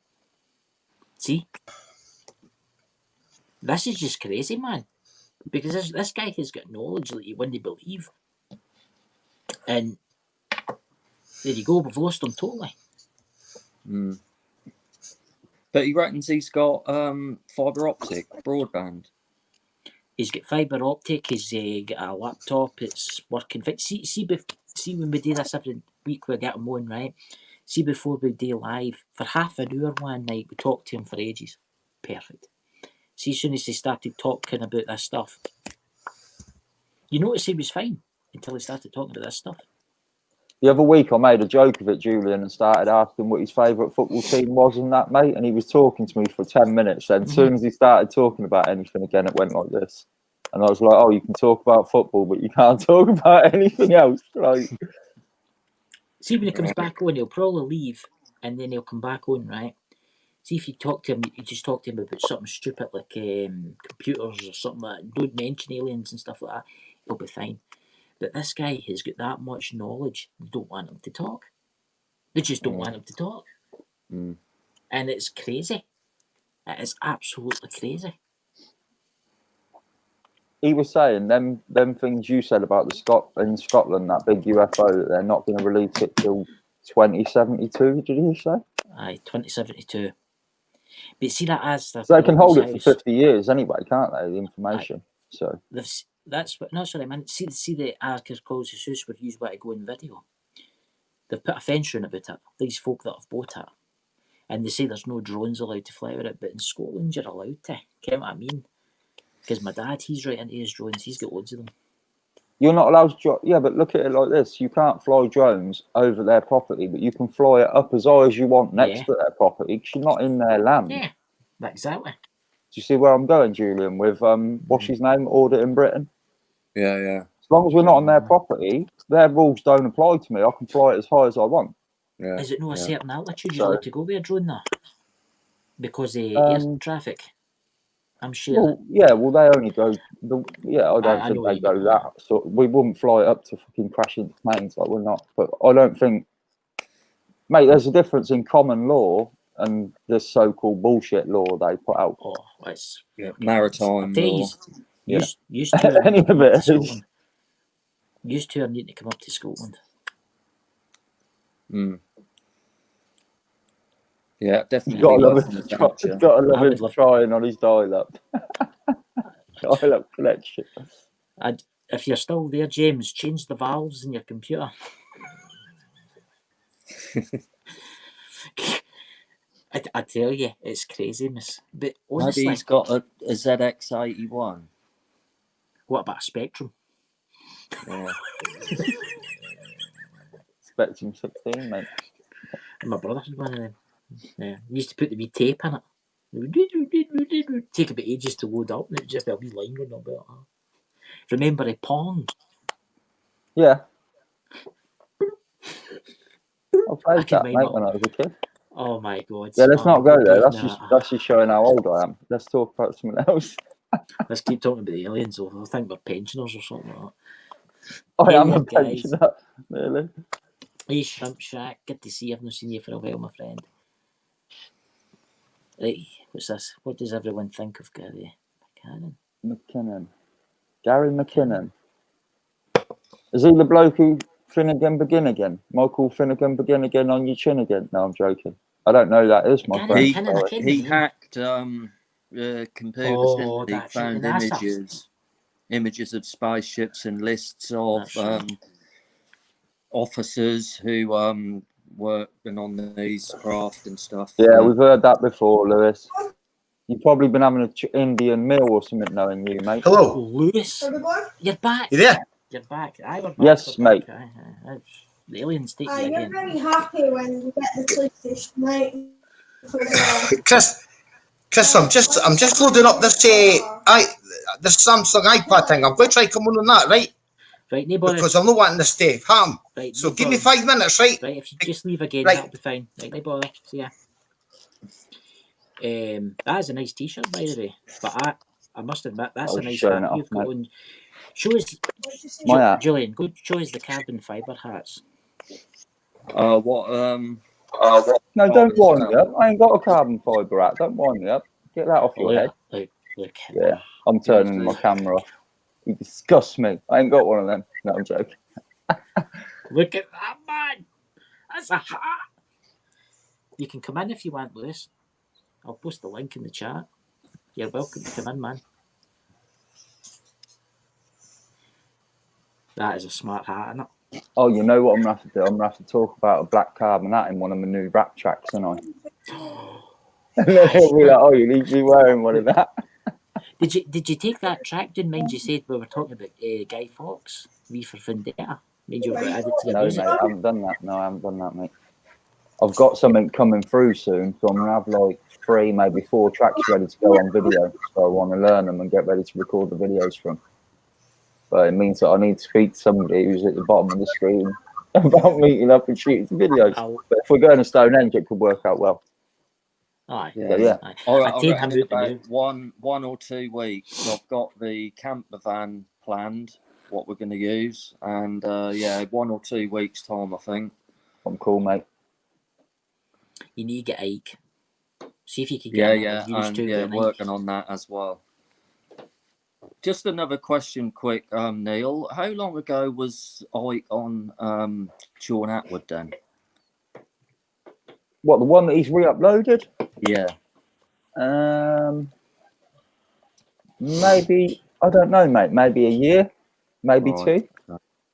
This is just crazy, man. Because this guy has got knowledge that you wouldn't believe. And there you go, we've lost him totally. But he reckons he's got fibre optic broadband. He's got fibre optic, he's got a laptop, it's working. See when we do this every week, we get him on, right? See, before we do live, for half an hour one night, we talked to him for ages. Perfect. See, as soon as he started talking about this stuff, you notice he was fine until he started talking about this stuff. The other week, I made a joke of it, Julian, and started asking what his favourite football team was and that, mate. And he was talking to me for 10 minutes. And as soon as he started talking about anything again, it went like this. And I was like, oh, you can talk about football, but you can't talk about anything else. Like, see, when he comes back on, he'll probably leave and then he'll come back on, right? See, if you talk to him, you just talk to him about something stupid like computers or something like that. Don't mention aliens and stuff like that. He'll be fine. But this guy has got that much knowledge, they don't want him to talk. They just don't want him to talk. And it's crazy. It is absolutely crazy. He was saying them things you said about in Scotland, that big UFO, that they're not going to release it till 2072, did you say? Aye, 2072. But see that as... So they can hold it for 50 years anyway, can't they, the information? So that's what... No, sorry, man. See the articles of Zeus where you want to go in video. They've put a fence around about it. These folk that have bought it. And they say there's no drones allowed to fly over it, but in Scotland you're allowed to. Get what I mean? Because my dad, he's right into his drones. He's got loads of them. You're not allowed to. Yeah, but look at it like this: you can't fly drones over their property, but you can fly it up as high as you want next to their property because you're not in their land. Yeah, exactly. Do you see where I'm going, Julian? With what's his name? Audit in Britain. Yeah, yeah. As long as we're not on their property, their rules don't apply to me. I can fly it as high as I want. Yeah. Is it not a certain altitude you're allowed to go with a drone now? Because of air traffic? I'm sure. Well, yeah, well, they only go. I don't think they go that. So we wouldn't fly up to fucking crash into planes, like we're not. But I don't think, mate. There's a difference in common law and this so-called bullshit law they put out. Oh, it's maritime law. Used to Any of it is. Used to need to come up to Scotland. Yeah, definitely. Got to love him trying on his dial-up. Dial-up connection. If you're still there, James, change the valves in your computer. I tell you, it's crazy, miss. But honestly, maybe he's got a ZX81. What about a Spectrum? Yeah. Spectrum 16, mate. My brother had one of them. Yeah, we used to put the wee tape in it. Take about ages to load up, and it would just be a wee line going about. Remember a Pong? Yeah. I played that, mate, when I was a kid. Oh my God! Yeah, let's not go there. That's just showing how old I am. Let's talk about something else. Let's keep talking about the aliens. I think we're pensioners or something like that. I am a pensioner, really. Hey, Shrimp Shack. Good to see you. I've not seen you for a while, my friend. Right, what's this? What does everyone think of Gary McKinnon? Gary McKinnon. Is he the bloke who Finnegan begin again? Michael Finnegan begin again on your chin again? No, I'm joking. I don't know that is my friend. He hacked computers, didn't he? Found images of spaceships and lists of officers who working on these craft and stuff. Yeah, we've heard that before, Lewis. You've probably been having an Indian meal or something, knowing you, mate. Hello, Lewis. You're back. You there? You're back. We're back. Yes, mate. The aliens take you again. You're very happy when you get the PlayStation, right? Chris, I'm just loading up this this Samsung iPad thing. I'm going to try come on that, right? Right, neighbour. Because I'm not wanting to stay harm. Right, so give me 5 minutes, right? Right, if you just leave again, that'll be fine. Right, no bother. See ya. That is a nice T-shirt, by the way. But I must admit, that's a nice hat you've got on. Show us, Julian. Go show us the carbon fibre hats. No, don't wind me up. I ain't got a carbon fibre hat. Don't wind me up. Get that off your head. Look. Yeah, I'm turning my camera off. You disgust me. I ain't got one of them. No, I'm joking. Look at that, man. That's a hat. You can come in if you want, Lewis. I'll post the link in the chat. You're welcome to come in, man. That is a smart hat, isn't it? Oh, you know what I'm going to have to do? I'm going to have to talk about a black carbon hat in one of my new rap tracks, aren't I? And then he'll be like, oh, you need to be wearing one of that. Did you take that track? Didn't mind you said we were talking about Guy Fawkes, V for Vendetta. Made you add it to your music. Mate, I haven't done that. No, I haven't done that, mate. I've got something coming through soon, so I'm going to have like 3, maybe 4 tracks ready to go on video. So I want to learn them and get ready to record the videos from. But it means that I need to speak to somebody who's at the bottom of the screen about meeting up and shooting some videos. But if we're going to Stonehenge, it could work out well. Aye. Yeah. All right, in about one or 2 weeks, I've got the camper van planned, what we're going to use. And 1 or 2 weeks' time, I think. I'm cool, mate. You need to get Ike. See if you can get working on that as well. Just another question, quick, Neil. How long ago was Ike on Sean Atwood then? What, the one that he's re-uploaded? Yeah. Maybe, I don't know, mate. Maybe a year, maybe 2.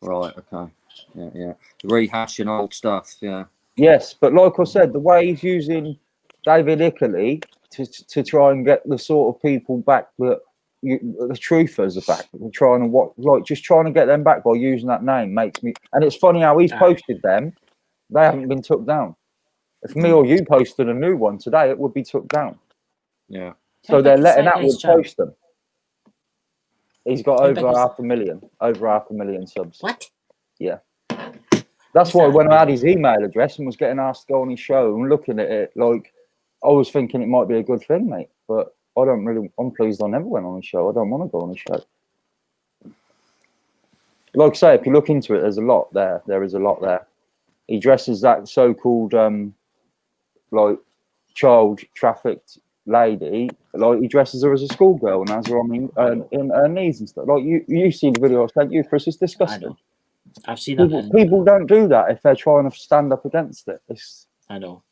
Right. Okay. Yeah. Rehashing old stuff. Yeah. Yes, but like I said, the way he's using David Ickley to try and get the sort of people back that the truthers are back. We're trying to just trying to get them back by using that name makes me. And it's funny how he's posted them. They haven't been took down. If me or you posted a new one today, it would be took down. Yeah. So they're letting Atwood post them. He's got over 500,000 subs. What? Yeah. That's why when I had his email address and was getting asked to go on his show and looking at it, like, I was thinking it might be a good thing, mate. But I'm pleased I never went on his show. I don't want to go on his show. Like I say, if you look into it, there's a lot there. There is a lot there. He dresses that so-called, like, child trafficked lady, like he dresses her as a schoolgirl and has her on in her knees and stuff. Like you see the video I sent you, Chris. It's disgusting. I've seen that. People don't do that if they're trying to stand up against it. I know.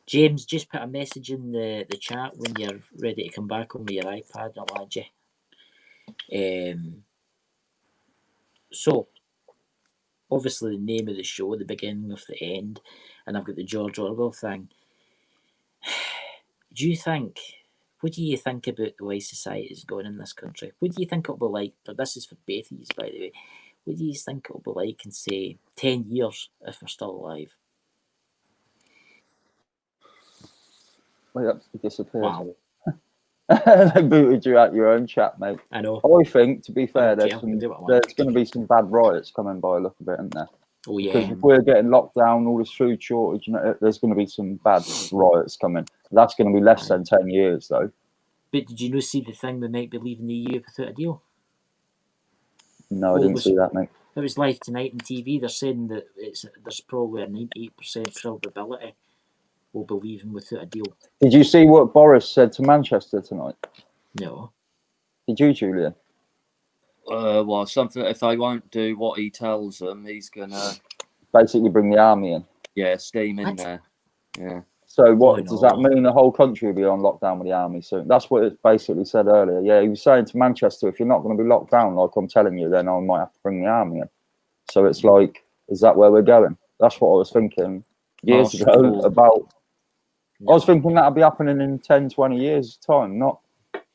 James, just put a message in the chat when you're ready to come back on with your iPad. I'll add you. So, obviously, the name of the show, the beginning of the end, and I've got the George Orwell thing. What do you think about the way society is going in this country? What do you think it'll be like? But this is for both of you, by the way. What do you think it'll be like in, say, 10 years if we're still alive? Wait up, you disappeared. Wow. They booted you out your own chat, mate. I know. I think, to be fair, there's going to be some bad riots coming by a look of it, isn't there? Oh, yeah. Because if we're getting locked down, all this food shortage, there's going to be some bad riots coming. That's going to be less than 10 years, though. But did you not see the thing we might be leaving the EU without a deal? No, I didn't see that, mate. It was live tonight on TV. They're saying that there's probably a 98% probability we'll be leaving without a deal. Did you see what Boris said to Manchester tonight? No. Did you, Julian? Well, something. If they won't do what he tells them, he's gonna basically bring the army in. Yeah, steam in there. Yeah. So what does that mean? The whole country will be on lockdown with the army soon. That's what it basically said earlier. Yeah, he was saying to Manchester, if you're not going to be locked down, like I'm telling you, then I might have to bring the army in. So it's like, is that where we're going? That's what I was thinking years ago about. I was thinking that'll be happening in 10, 20 years' time, not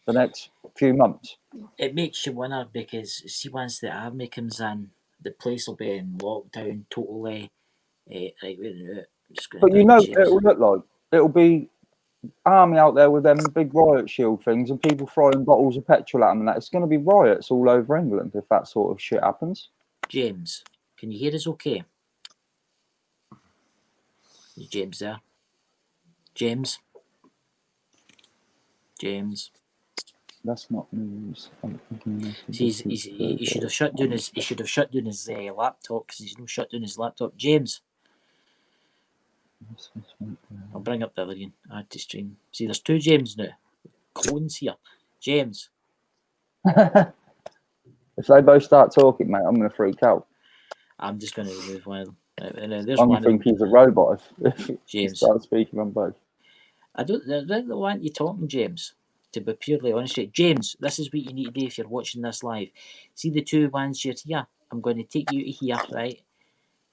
the next few months. It makes you wonder because, see, once the army comes in, the place will be in lockdown totally. But it'll look like it'll be army out there with them big riot shield things and people throwing bottles of petrol at them and that. It's going to be riots all over England if that sort of shit happens. James, can you hear us okay? Is James there? James? That's not news. He should have shut down his laptop because he's not shut down his laptop. James, I'll bring up the other one. Add to stream. See, there's two James now. Clones here. James. If they both start talking, mate, I'm going to freak out. I'm just going to remove one of them. I'm going to think he's a robot if James he starts speaking on both. I don't want you talking, James. To be purely honest with you, James, this is what you need to do if you're watching this live. See the two ones you're here? I'm going to take you to here, right?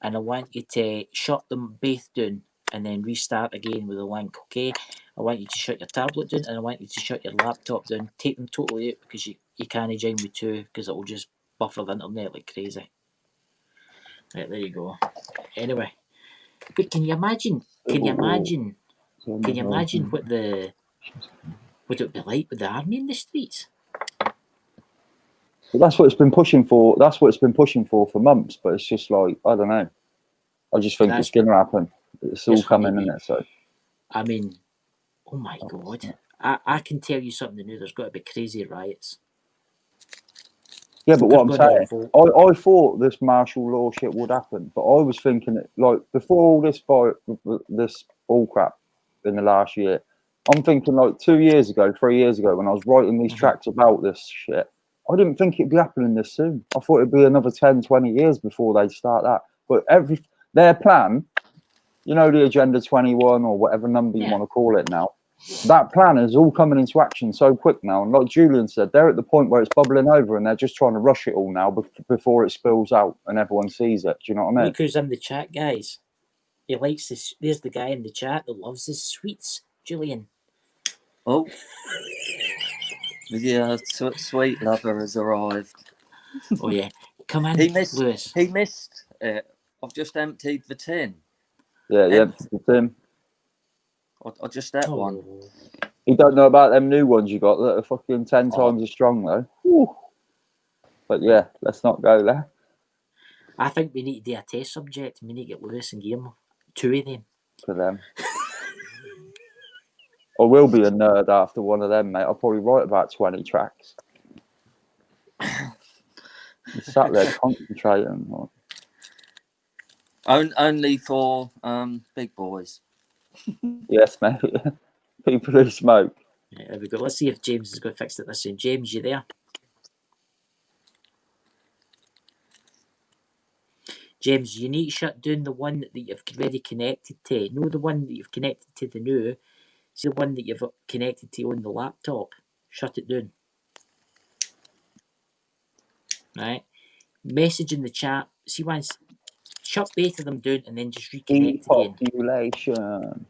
And I want you to shut them both down and then restart again with the link, okay? I want you to shut your tablet down and I want you to shut your laptop down. Take them totally out because you can't join with two because it will just buffer the internet like crazy. Right, there you go. Anyway, but can you imagine what it would be like with the army in the streets? Well, that's what it's been pushing for. That's what it's been pushing for months. But it's just like, I don't know. I just think it's going to happen. It's all coming, isn't it? So, I mean, oh my God, I can tell you something new. There's got to be crazy riots. Yeah, but what I'm saying, I thought this martial law shit would happen, but I was thinking it like before all this bull crap in the last year. I'm thinking like 3 years ago, when I was writing these tracks about this shit, I didn't think it'd be happening this soon. I thought it'd be another 10, 20 years before they'd start that. But their plan, the Agenda 21 or whatever number you want to call it now, that plan is all coming into action so quick now. And like Julian said, they're at the point where it's bubbling over and they're just trying to rush it all now before it spills out and everyone sees it. Do you know what I mean? Look who's in the chat, guys. He likes this. There's the guy in the chat that loves his sweets, Julian. Oh, yeah, sweet lover has arrived. Oh yeah, come in, Lewis. He missed it. I've just emptied the tin. Yeah, the tin. I just ate one. You don't know about them new ones you got that are fucking 10 times as strong though. Woo. But yeah, let's not go there. I think we need to do a test subject. We need to get Lewis and give him 2 of them. For them. I will be a nerd after one of them, mate. I'll probably write about 20 tracks. You sat there concentrating. Only for big boys. Yes, mate. People who smoke. Yeah, there we go. Let's see if James has got fixed it this soon. James, you there? James, you need to shut down the one that you've already connected to. No, the one that you've connected to the new. See the one that you've connected to on the laptop. Shut it down. Right? Message in the chat. See once. Shut both of them down and then just reconnect again. Depopulation.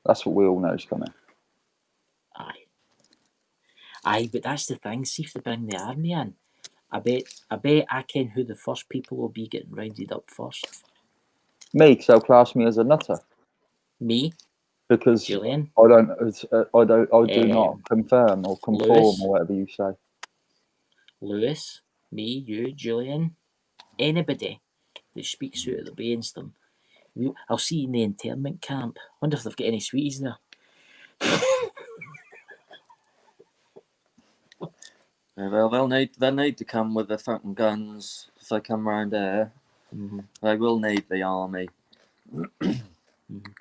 That's what we all know is coming. Aye, but that's the thing. See if they bring the army in. I bet I ken who the first people will be getting rounded up first. Me, because they'll class me as a nutter. Me? Because Julian? I do not confirm or conform Lewis? or whatever you say. Lewis, me, you, Julian, anybody that speaks out of the way against them. I'll see you in the internment camp. Wonder if they've got any sweeties there. Yeah, well, they'll need to come with their fucking guns if they come round here. Mm-hmm. They will need the army. Mm-hmm.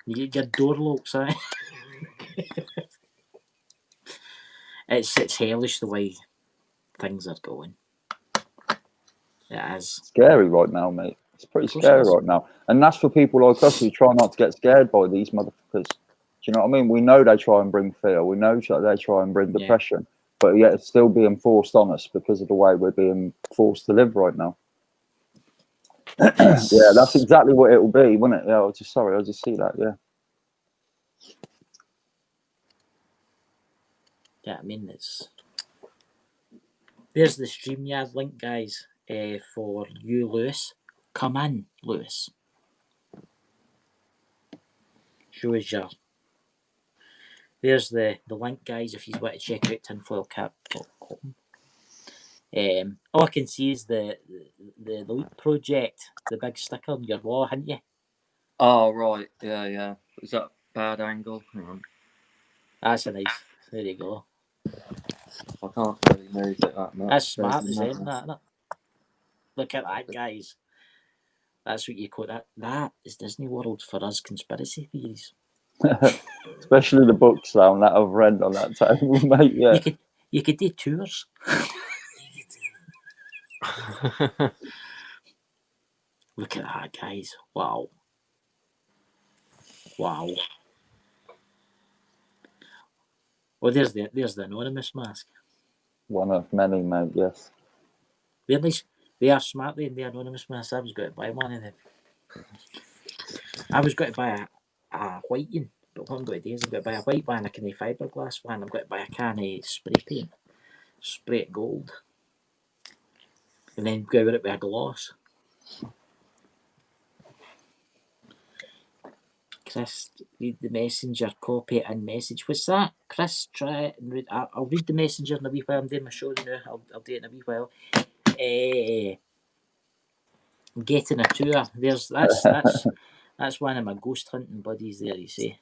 You get your door locks, eh? It's hellish the way things are going. It is. Scary right now, mate. It's pretty scary right now. And that's for people like us who try not to get scared by these motherfuckers. Do you know what I mean? We know they try and bring fear. We know they try and bring depression. But yet it's still being forced on us because of the way we're being forced to live right now. Yeah, that's exactly what it will be, wouldn't it? Yeah, I just see that, yeah. Yeah, I mean, there's the StreamYard link, guys, for you, Lewis. Come in, Lewis. Show us your... There's the link, guys, if you want to check out tinfoilcap.com. All I can see is the Leap project, the big sticker on your wall, haven't you? Oh, right. Yeah. Is that a bad angle? Hang on. That's a nice... There you go. I can't really move it that much. That's smart, isn't it? Look at that, guys. That's what you call that. That is Disney World for us conspiracy theories. Especially the books that I've read on that table, mate. Yeah. You could do tours. Look at that, guys. Wow. Well, there's the anonymous mask. One of many, mate. Yes. They are smart. The anonymous mask. I was going to buy one of them. I was going to buy a white one, but what I'm going to do is I'm going to buy a white one, a can of fiberglass one. I'm going to buy a can of spray paint, spray it gold, and then go with it with a gloss. Chris, read the messenger, copy it and message. What's that? Chris, try it and read. I'll read the messenger in a wee while. I'm doing my show now. I'll do it in a wee while. Getting a tour. That's one of my ghost hunting buddies there, you see.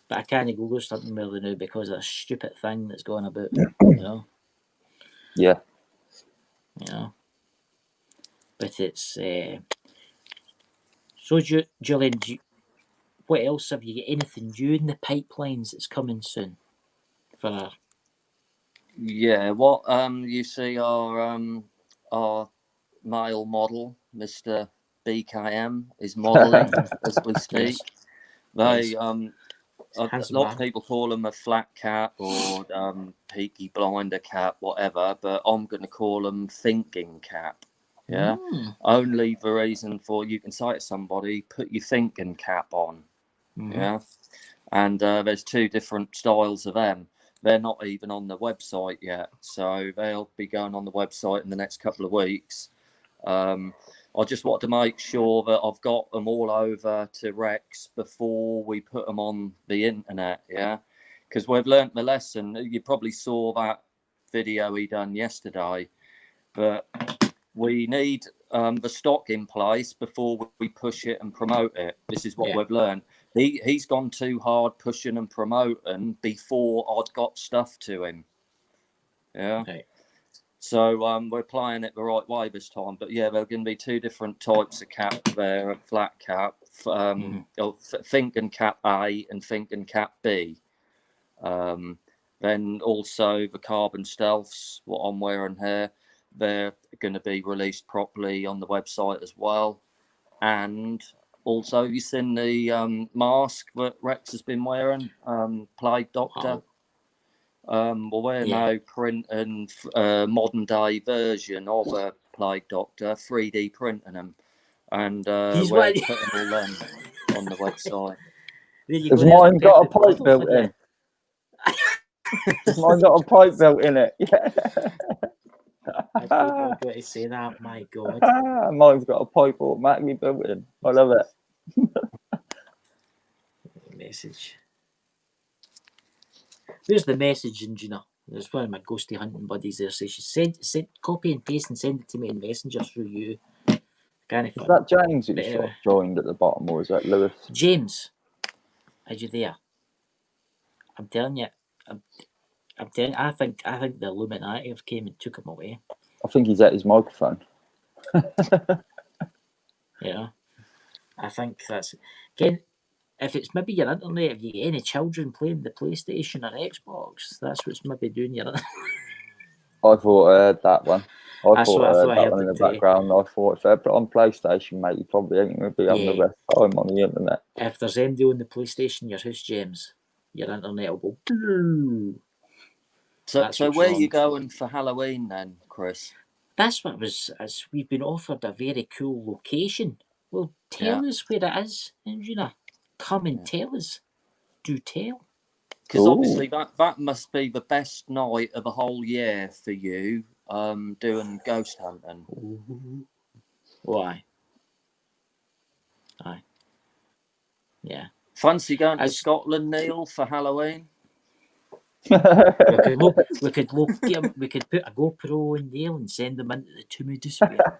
But I can't go ghost hunting really now because of a stupid thing that's going about, you know. Yeah. You know. But it's so Julian, what else have you got? Anything new in the pipelines that's coming soon for our... Yeah, what you see our male model, Mr. BKM, is modelling as we speak. They a lot of people call him a flat cap or Peaky Blinder cap, whatever, but I'm going to call him thinking cap. Yeah. Only the reason for you can say to somebody, put your thinking cap on. Yeah. And there's 2 different styles of them. They're not even on the website yet, so they'll be going on the website in the next couple of weeks. I just want to make sure that I've got them all over to Rex before we put them on the internet, yeah? Because we've learnt the lesson. You probably saw that video he done yesterday, but we need the stock in place before we push it and promote it. This is what we've learned. He's gone too hard pushing and promoting before I'd got stuff to him. Yeah. Okay. So we're playing it the right way this time. But yeah, there are going to be 2 different types of cap there: a flat cap, thinking cap A and thinking cap B. Then also the carbon stealths, what I'm wearing here, they're going to be released properly on the website as well. And also, have you seen the mask that Rex has been wearing, Plague Doctor? Well, we're now printing a modern day version of a Plague Doctor, 3D printing them, and we're putting all them on the website. Has mine got a pipe built in? Has mine got a pipe built in it? Yeah. I think I'm going to say that. My God. Mine's got a pipe automatically built in. I love it. Message. There's the message, and there's one of my ghosty hunting buddies there. So she send copy and paste and send it to me in Messenger through you. Is that James who sort of joined at the bottom, or is that Lewis? James, are you there? I'm telling you, I'm telling you, I think the Illuminati have came and took him away. I think he's at his microphone. Yeah, I think that's again. If it's maybe your internet, if you get any children playing the PlayStation or Xbox, that's what's maybe doing your. I thought I heard that one. I thought I heard that one in the background. I thought if they put on PlayStation, mate, you probably ain't going to be having the best time on the internet. If there's MD on the PlayStation, your house, James, your internet will go. So where are you going for Halloween then, Chris? That's what was. As we've been offered a very cool location. Well, tell us where it is, Andrina. Come and tell us. Do tell. Because obviously that must be the best night of the whole year for you, doing ghost hunting. Ooh. Why? Aye. Yeah. Fancy going to Scotland, Neil, for Halloween? we could put a GoPro in there and send them into the Tomb of Despair.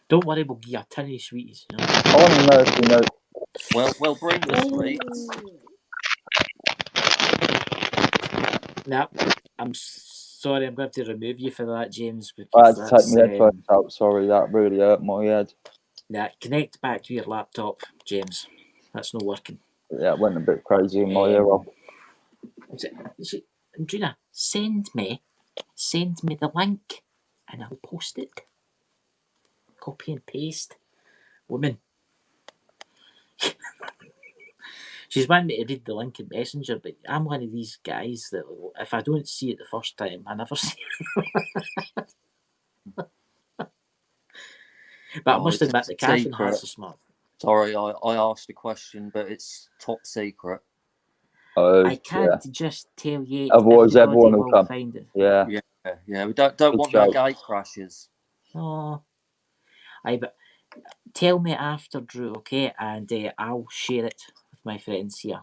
Don't worry, we'll give you a ton of sweeties. You know? I want to know if you know. Well, bring the sweets. No, I'm sorry. I'm going to remove you for that, James. I had to take my headphones out. Sorry, that really hurt my head. Yeah, connect back to your laptop, James. That's not working. Yeah, it went a bit crazy in my ear. Gina, send me the link, and I'll post it. Copy and paste, woman. She's wanting me to read the link in Messenger, but I'm one of these guys that if I don't see it the first time, I never see it. But I must admit, the Catherine Hearts are smart. Sorry, I asked a question, but it's top secret. Oh, I can't just tell you. Otherwise, everyone will come. Find it. Yeah. We don't want no gate crashes. Oh, but tell me after, Drew, okay? And I'll share it with my friends here.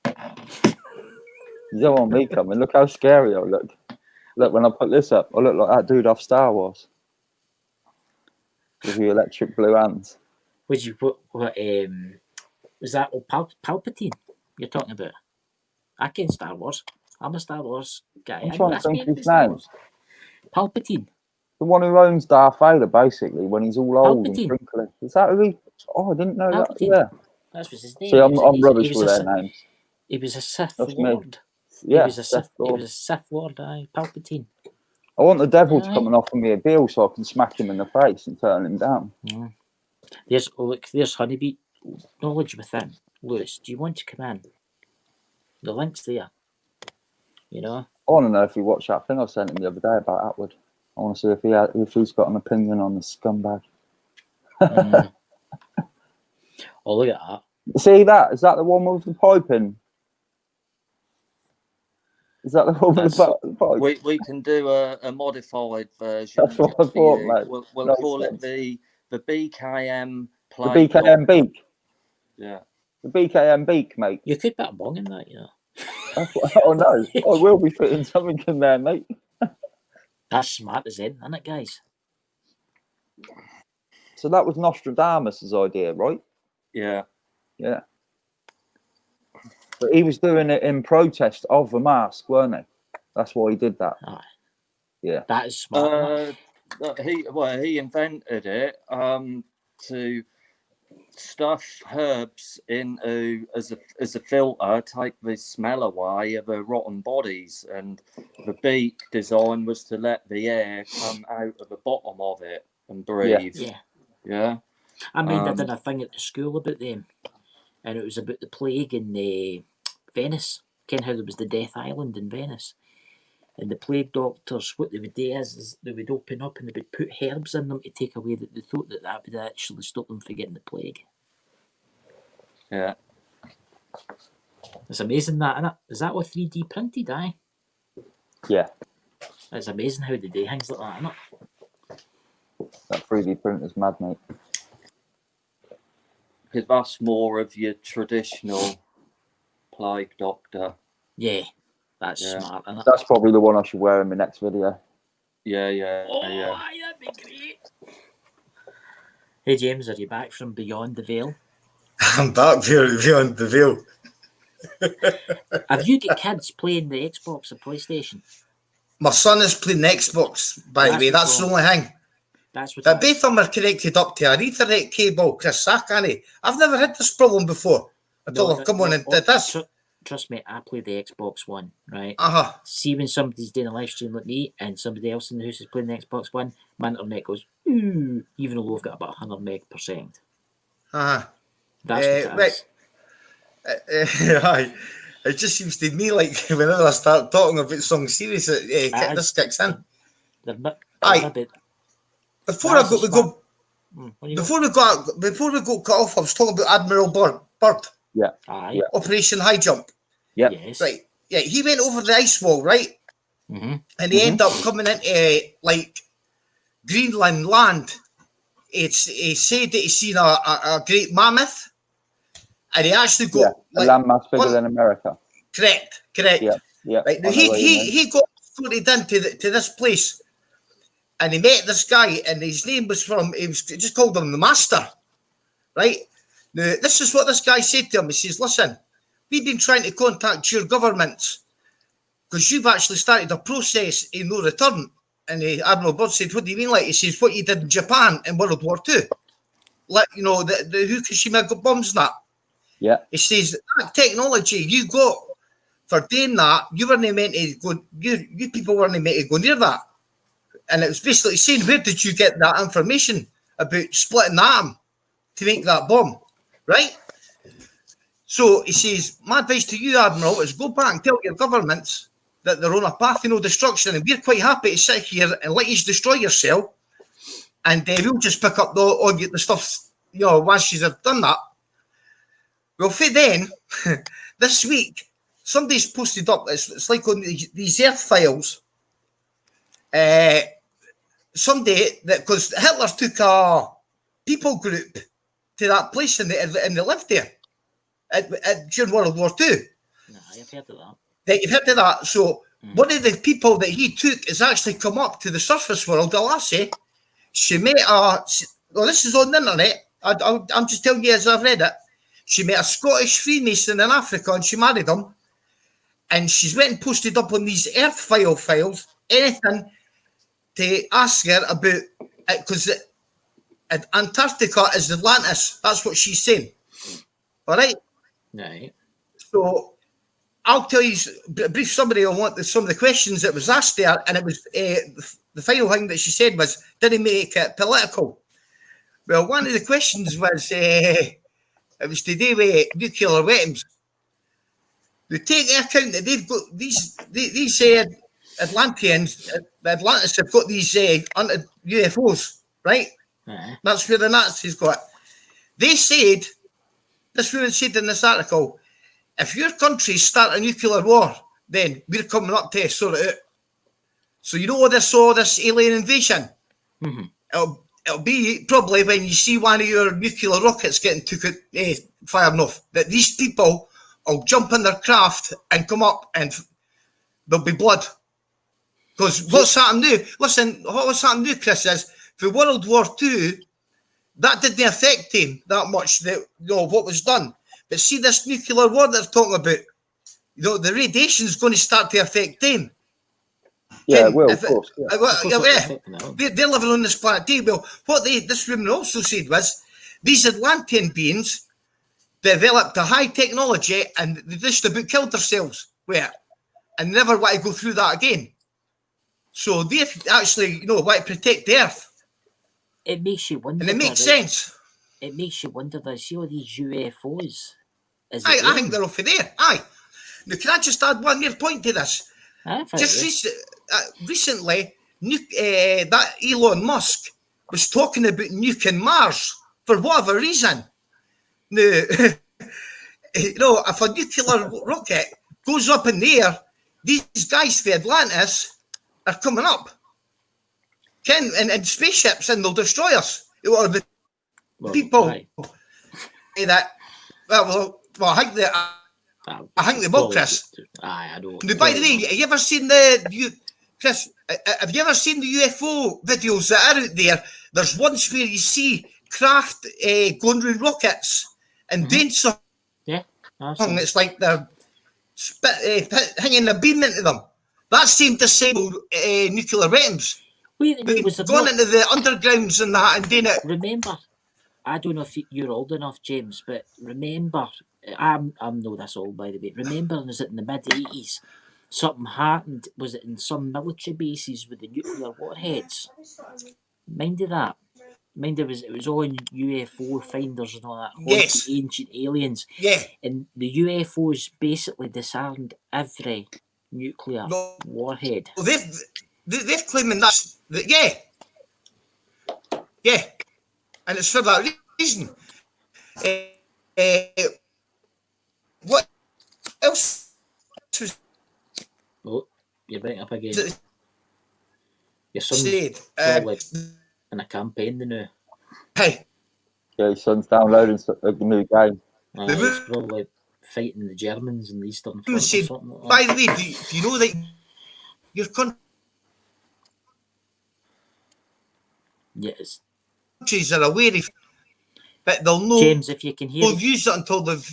You don't want me coming. Look how scary I look. Look, when I put this up, I look like that dude off Star Wars. With your electric blue hands. Would you put what? Was that Palpatine you're talking about? I can Star Wars. I'm a Star Wars guy. I'm trying to think of his name. Palpatine. The one who owns Darth Vader, basically, when he's all old and crinkly. Is that who he... Oh, I didn't know Palpatine. that. Yeah. That's what his name. See, I'm rubbish with their names. He was a Sith Lord. Yeah, he was a Sith Lord, Palpatine. I want the devil to come and offer me a deal so I can smack him in the face and turn him down. Yeah. There's Honeybee. Knowledge within. Lewis, do you want to come in? The link's there. You know? I want to know if you watched that thing I sent him the other day about Atwood. I want to see if he's got an opinion on the scumbag. Oh, look at that. See that? Is that the one with the piping? Is that the one with the pipe? We can do a modified version. That's what I thought, mate. We'll call it the BKM The BKM beak. Yeah. The BKM beak, mate. You could put a bong in that, you know. Oh no, I will be putting something in there, mate. That's smart as in, isn't it, guys? So that was Nostradamus' idea, right? Yeah. Yeah. But he was doing it in protest of the mask, weren't he? That's why he did that. Aye. Yeah. That is smart. He invented it to stuff herbs into as a filter, take the smell away of the rotten bodies, and the beak design was to let the air come out of the bottom of it and breathe. Yeah. I mean, I did a thing at the school about them, and it was about the plague in Venice. Ken how there was the Death Island in Venice, and the plague doctors, what they would do is they would open up and they would put herbs in them to take away that they thought that would actually stop them from getting the plague. Yeah. It's amazing that, isn't it? Is that all 3D printed, aye? Yeah. It's amazing how they do things like that, isn't it? That 3D print is mad, mate. Because that's more of your traditional plague doctor. Yeah, that's smart, isn't it? That's probably the one I should wear in my next video. Yeah. That'd be great. Hey, James, are you back from beyond the veil? I'm back beyond the veil. Have you got kids playing the Xbox or PlayStation? My son is playing the Xbox, by the way. That's the only thing. That's what. But both of them are connected up to an Ethernet cable, Chris. I've never had this problem before until I've come on and did this. Trust me, I play the Xbox One, right? Uh-huh. See, when somebody's doing a live stream like me and somebody else in the house is playing the Xbox One, my internet goes, ooh, even though we've got about 100 meg per second. Uh-huh. That's what it is. Right. It just seems to me like whenever I start talking about something serious, this kicks in. Before we go cut off, I was talking about Admiral Byrd. Yeah. Aye. Operation High Jump. Yeah. Yes. Right. Yeah, he went over the ice wall, right? Mm-hmm. And he ended up coming into like Greenland land. He said that he seen a great mammoth, and he actually got a landmass bigger than America. Correct. Yeah. Right. Now he got floated into to this place, and he met this guy, and his name was he just called him the Master, right? Now this is what this guy said to him. He says, "Listen, we've been trying to contact your governments because you've actually started a process in no return." And Admiral Byrd said, "What do you mean?" Like, he says, "What you did in Japan in World War II, like the Fukushima bombs and that." Yeah. He says that technology you got for doing that, you weren't meant to go. You people weren't meant to go near that. And it was basically saying, where did you get that information about splitting the atom to make that bomb, right? So he says, my advice to you, Admiral, is go back and tell your governments that they're on a path of no destruction, and we're quite happy to sit here and let you destroy yourself, and we'll just pick up the stuff, once you have done that. Well, for then, this week, somebody's posted up, it's like on these Earth files, someday, because Hitler took a people group to that place and they lived there during World War II. No, I've heard of that. You've heard of that. So one of the people that he took has actually come up to the surface world, a lassie. She met this is on the internet. I'm just telling you as I've read it. She met a Scottish Freemason in Africa and she married him. And she's went and posted up on these Earth files, anything to ask her about it, because Antarctica is Atlantis. That's what she's saying. All right? Right. So I'll tell you a brief summary on some of the questions that was asked there, and it was the final thing that she said was, did he make it political? Well, one of the questions was, it was to do with nuclear weapons. They take into account that they've got these Atlanteans, the Atlantis have got these UFOs, right? That's where the Nazis got it. They said, this woman said in this article, if your countries start a nuclear war, then we're coming up to sort it out. So you know all this alien invasion? It'll be probably when you see one of your nuclear rockets getting fired off, that these people will jump in their craft and come up and there'll be blood. Because what's happened now, listen, what's happened now, Chris, is for World War II, that didn't affect him that much, what was done. But see this nuclear war they're talking about, the radiation's going to start to affect them. Yeah, it will, of course. They're living on this planet too. Well, what this woman also said was, these Atlantean beings developed a high technology and they just about killed themselves with it and never want to go through that again. So they actually, want to protect the Earth. It makes you wonder. And it makes sense. It makes you wonder, does see all these UFOs? I think they're off of there. Aye. Now, can I just add one more point to this? Just recently, that Elon Musk was talking about nuking Mars for whatever reason. Now, if a nuclear rocket goes up in the air, these guys for Atlantis are coming up. And spaceships, and they'll destroy us. People that, I think they will, Chris. I know. By the way, have you ever seen Chris? Have you ever seen the UFO videos that are out there? There's ones where you see craft going around rockets and doing something. Yeah, it's like they're hanging a beam into them. That seemed to disable nuclear weapons. Wait, going into the undergrounds and that and doing it. Remember, I don't know if you're old enough, James, but remember, I'm not this old, by the way. Remember, was it in the mid-80s? Something happened. Was it in some military bases with the nuclear warheads? Mind of that. Mind it was all in UFO finders and all that. Yes. Ancient aliens. Yeah. And the UFOs basically disarmed every nuclear warhead. Well, they're claiming yeah, and it's for that reason. What else? Oh, you're breaking up again. Your son's said, probably in a campaign now. Hey. Yeah, his son's downloading a new game. He's probably fighting the Germans in the Eastern Front or something like that. By the way, do you know that your Yes. countries are aware of, but they'll know. James, if you can hear, they'll use it until they've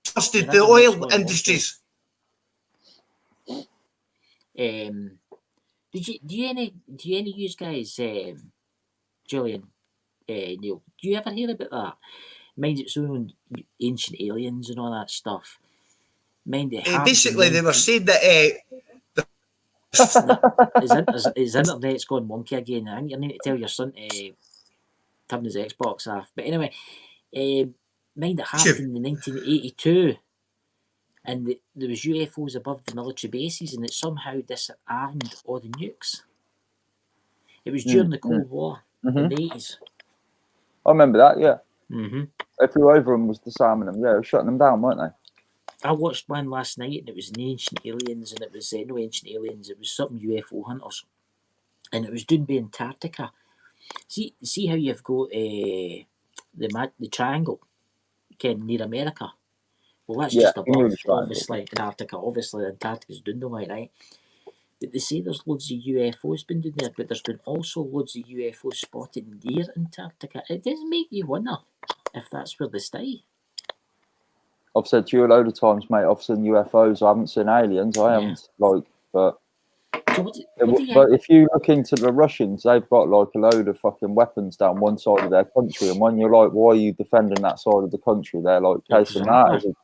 trusted the oil industries. Do you any use guys, Julian, Neil? Do you ever hear about that? Mind its own ancient aliens and all that stuff. Mind it. Basically, they were saying that. His internet's gone wonky again. I think you need to tell your son to turn his Xbox off. But anyway, mind it happened in 1982, and there was UFOs above the military bases, and it somehow disarmed all the nukes. It was during the Cold War in the 80s. I remember that, yeah. Mm-hmm. They flew over and was disarming them. Yeah, shutting them down, weren't they? I watched one last night and it was an Ancient Aliens, and it was no Ancient Aliens, it was something UFO hunters, and it was done by Antarctica. See how you've got the triangle, near America. Well, that's just above, obviously, Antarctica. Obviously, Antarctica's done the way, right? But they say there's loads of UFOs been down there, but there's been also loads of UFOs spotted near Antarctica. It does make you wonder if that's where they stay. I've said to you a load of times, mate, I've seen UFOs, I haven't seen aliens, but if you look into the Russians, they've got like a load of fucking weapons down one side of their country, and when you're like, why are you defending that side of the country? They're like, chasing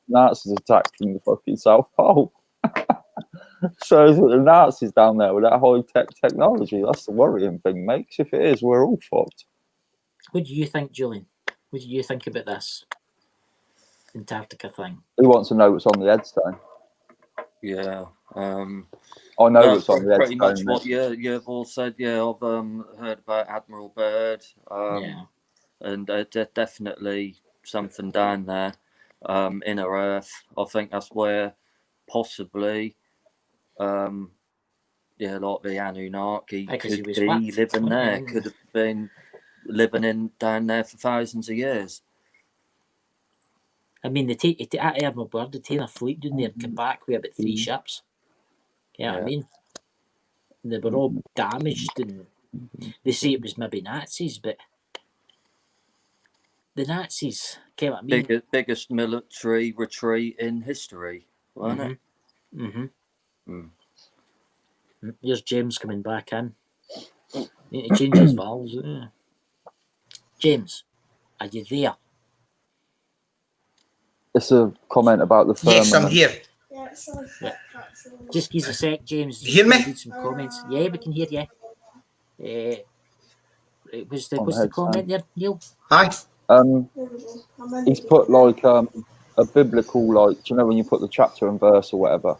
Nazis attacked from the fucking South Pole. So the Nazis down there with that high-tech technology, that's the worrying thing, mate. If it is, we're all fucked. What do you think, Julian? What do you think about this Antarctica thing? He wants to know what's on the headstone. Yeah, I know what's on the pretty much headstone. what you've all said. Yeah, I've heard about Admiral Byrd. And definitely something down there, inner Earth. I think that's where possibly, like the Anunnaki could be living there. Could have been living down there for thousands of years. I mean, at Admiral Byrd, they take a fleet down there and come back with about 3 ships. You know what I mean? And they were all damaged, and they say it was maybe Nazis, but the Nazis, you know what I mean? Biggest military retreat in history, wasn't it? Here's James coming back in. Need to change his valves. Yeah. James, are you there? It's a comment about the firmament. Yes, I'm here. Yeah, it's really thick, actually. Just give us a sec, James. You hear me? Read some comments. Yeah, we can hear you. What's the comment there, Neil? Hi. He's put like a biblical, like, do you know when you put the chapter and verse or whatever?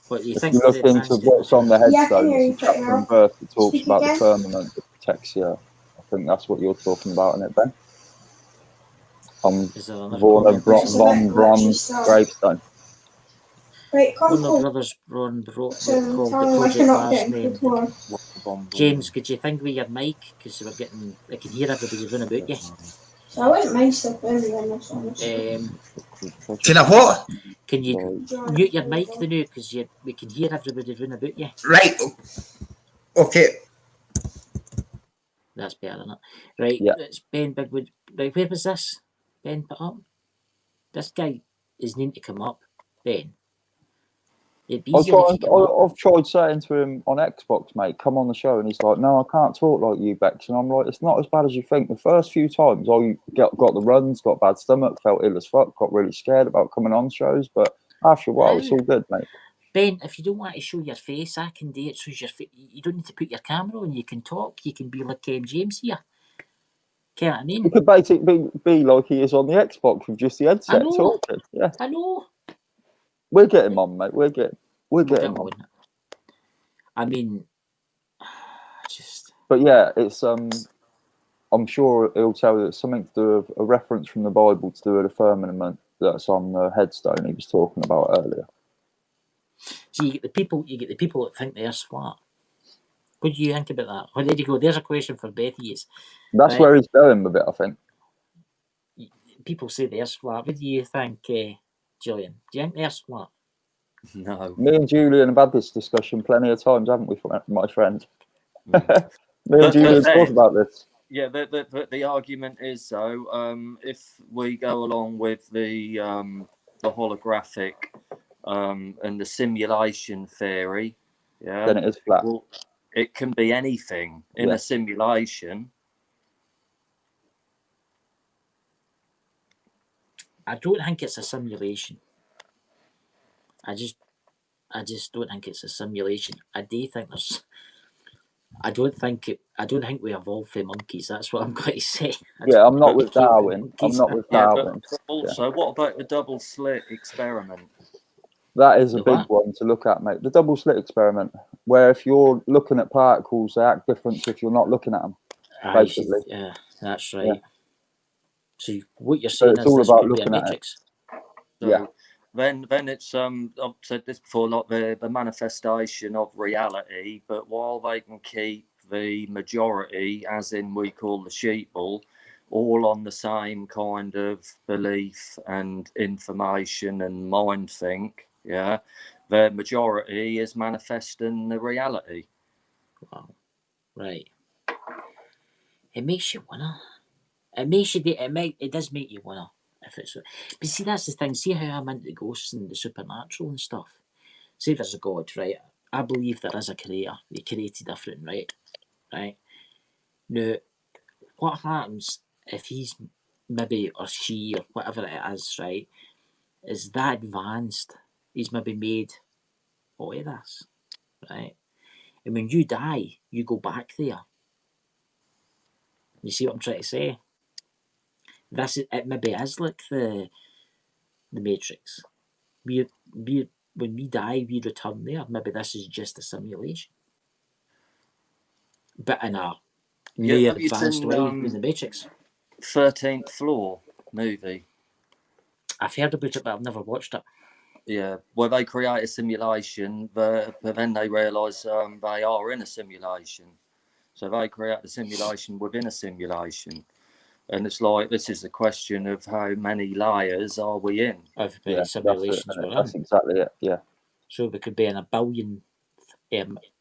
What do you if think? you look into what's on the headstone, it's a chapter and verse that talks about the firmament that protects you. I think that's what you're talking about, isn't it, Ben? Warner Bronze gravestone. Right, come Warner Brothers called the project last name. James, could you think with your mic? Because I can hear everybody run about you. So I wouldn't mind stuff everyone else, honestly. Can I what? Can you mute your mic the new? Because we can hear everybody run about you. Right. Okay. That's better, isn't it? Right, yeah. It's Ben Bigwood. Right, where was this? Ben put up? This guy is needing to come up. Ben. I've tried saying to him on Xbox, mate, come on the show, and he's like, no, I can't talk like you, Bex. And I'm like, it's not as bad as you think. The first few times I got the runs, got bad stomach, felt ill as fuck, got really scared about coming on shows, but after a while, it's all good, mate. Ben, if you don't want to show your face, I can do it. So you don't need to put your camera on. You can talk. You can be like James here. You know what I mean? You could basically be like he is on the Xbox with just the headset talking. Yeah, I know. We're getting on, mate. We're getting on. I mean, But yeah, it's I'm sure he'll tell you it's something to do with a reference from the Bible to do with the firmament that's on the headstone he was talking about earlier. So you get the people that think the Earth's flat. What do you think about that? Well, there you go. There's a question for Betty. That's right. Where he's going with it, I think. People say the Earth's flat. What do you think, Julian? Do you think the Earth's flat? No. Me and Julian have had this discussion plenty of times, haven't we, my friend? Me and Julian talk about this. Yeah, the argument is though, if we go along with the holographic and the simulation theory, then it is flat. Well, it can be anything in a simulation. I don't think it's a simulation. I just don't think it's a simulation. I don't think we evolved from monkeys. That's what I'm going to say. I'm not with Darwin. Darwin. But also, what about the double slit experiment? That is a big one to look at, mate. The double slit experiment, where if you're looking at particles, they act different if you're not looking at them. Basically. Yeah, that's right. Yeah. So what you're saying is all about looking at it. So then it's I've said this before, like the manifestation of reality, but while they can keep the majority, as in we call the sheeple, all on the same kind of belief and information and mind think, the majority is manifesting the reality. Wow. Right. It makes you wanna. It does make you wanna. If it's, but see, that's the thing. See how I'm into ghosts and the supernatural and stuff. See, there's a God, right? I believe there is a creator. He created everything, right? Right. Now, what happens if he's maybe, or she, or whatever it is, right, is that advanced? He's maybe made all of this, right? And when you die, you go back there. You see what I'm trying to say? It maybe is like the Matrix. We're when we die, we return there. Maybe this is just a simulation, but in a more have you advanced seen way than the Matrix. 13th Floor movie? I've heard about it, but I've never watched it. Yeah, where they create a simulation, but then they realise they are in a simulation. So they create a simulation within a simulation. And it's like, this is the question of how many layers are we in? Of many simulations we're in. That's exactly it, yeah. So we could be in a billion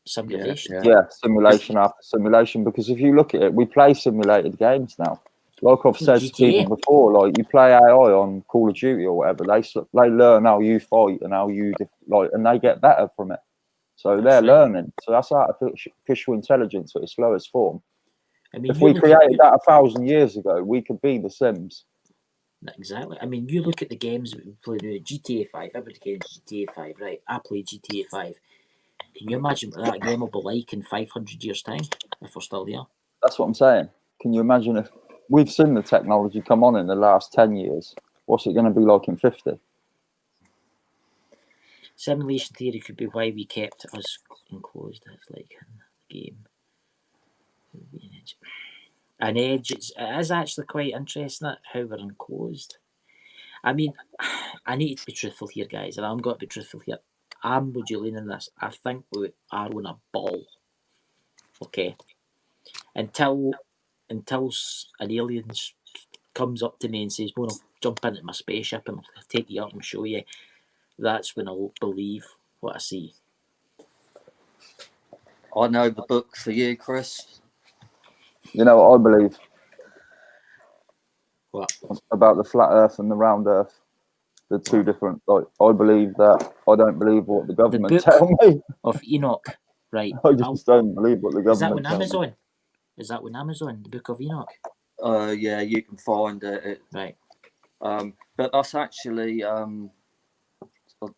simulations. Yeah, simulation after simulation. Because if you look at it, we play simulated games now. Like I've said to people before, like you play AI on Call of Duty or whatever, they learn how you fight and how you and they get better from it. So they're learning. So that's artificial intelligence at its lowest form. I mean, if we created that 1,000 years ago, we could be the Sims. Exactly. I mean, you look at the games that we play now, GTA 5. Everybody games GTA 5, right? I play GTA 5. Can you imagine what that game will be like in 500 years' time if we're still there? That's what I'm saying. Can you imagine if we've seen the technology come on in the last 10 years? What's it going to be like in 50? Simulation theory could be why we kept us enclosed. It's like in the game. An edge. It is actually quite interesting how we're enclosed. I mean, I need to be truthful here, guys, and I'm going to be truthful here. I'm with Julian in this. I think we are on a ball. Okay. Until an alien comes up to me and says, "Well, I'll jump into my spaceship and I'll take you up and show you." That's when I'll believe what I see. I know the book for you, Chris. You know what I believe? What? About the flat Earth and the round Earth. The two different. Like, I believe that. I don't believe what the government tell me. Of Enoch, right? I just don't believe what the government. Is that on Amazon? Is that on Amazon? The Book of Enoch. Yeah, you can find it. Right. But that's actually I've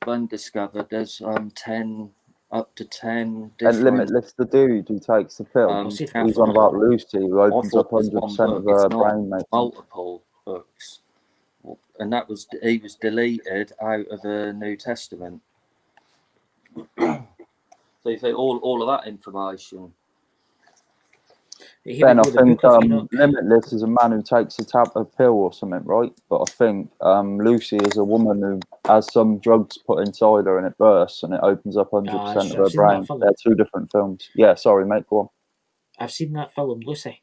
been discovered. There's 10 up to 10 different. And Limitless, the dude who takes the pill. He's on about Lucy, who opens up 100% of her brain. Multiple books, and he was deleted out of the New Testament. So you think all of that information. Ben, I think Limitless is a man who takes a pill or something, right? But I think Lucy is a woman who has some drugs put inside her and it bursts and it opens up 100% of her brain. They're two different films. Yeah, sorry, mate, go on. I've seen that film, Lucy.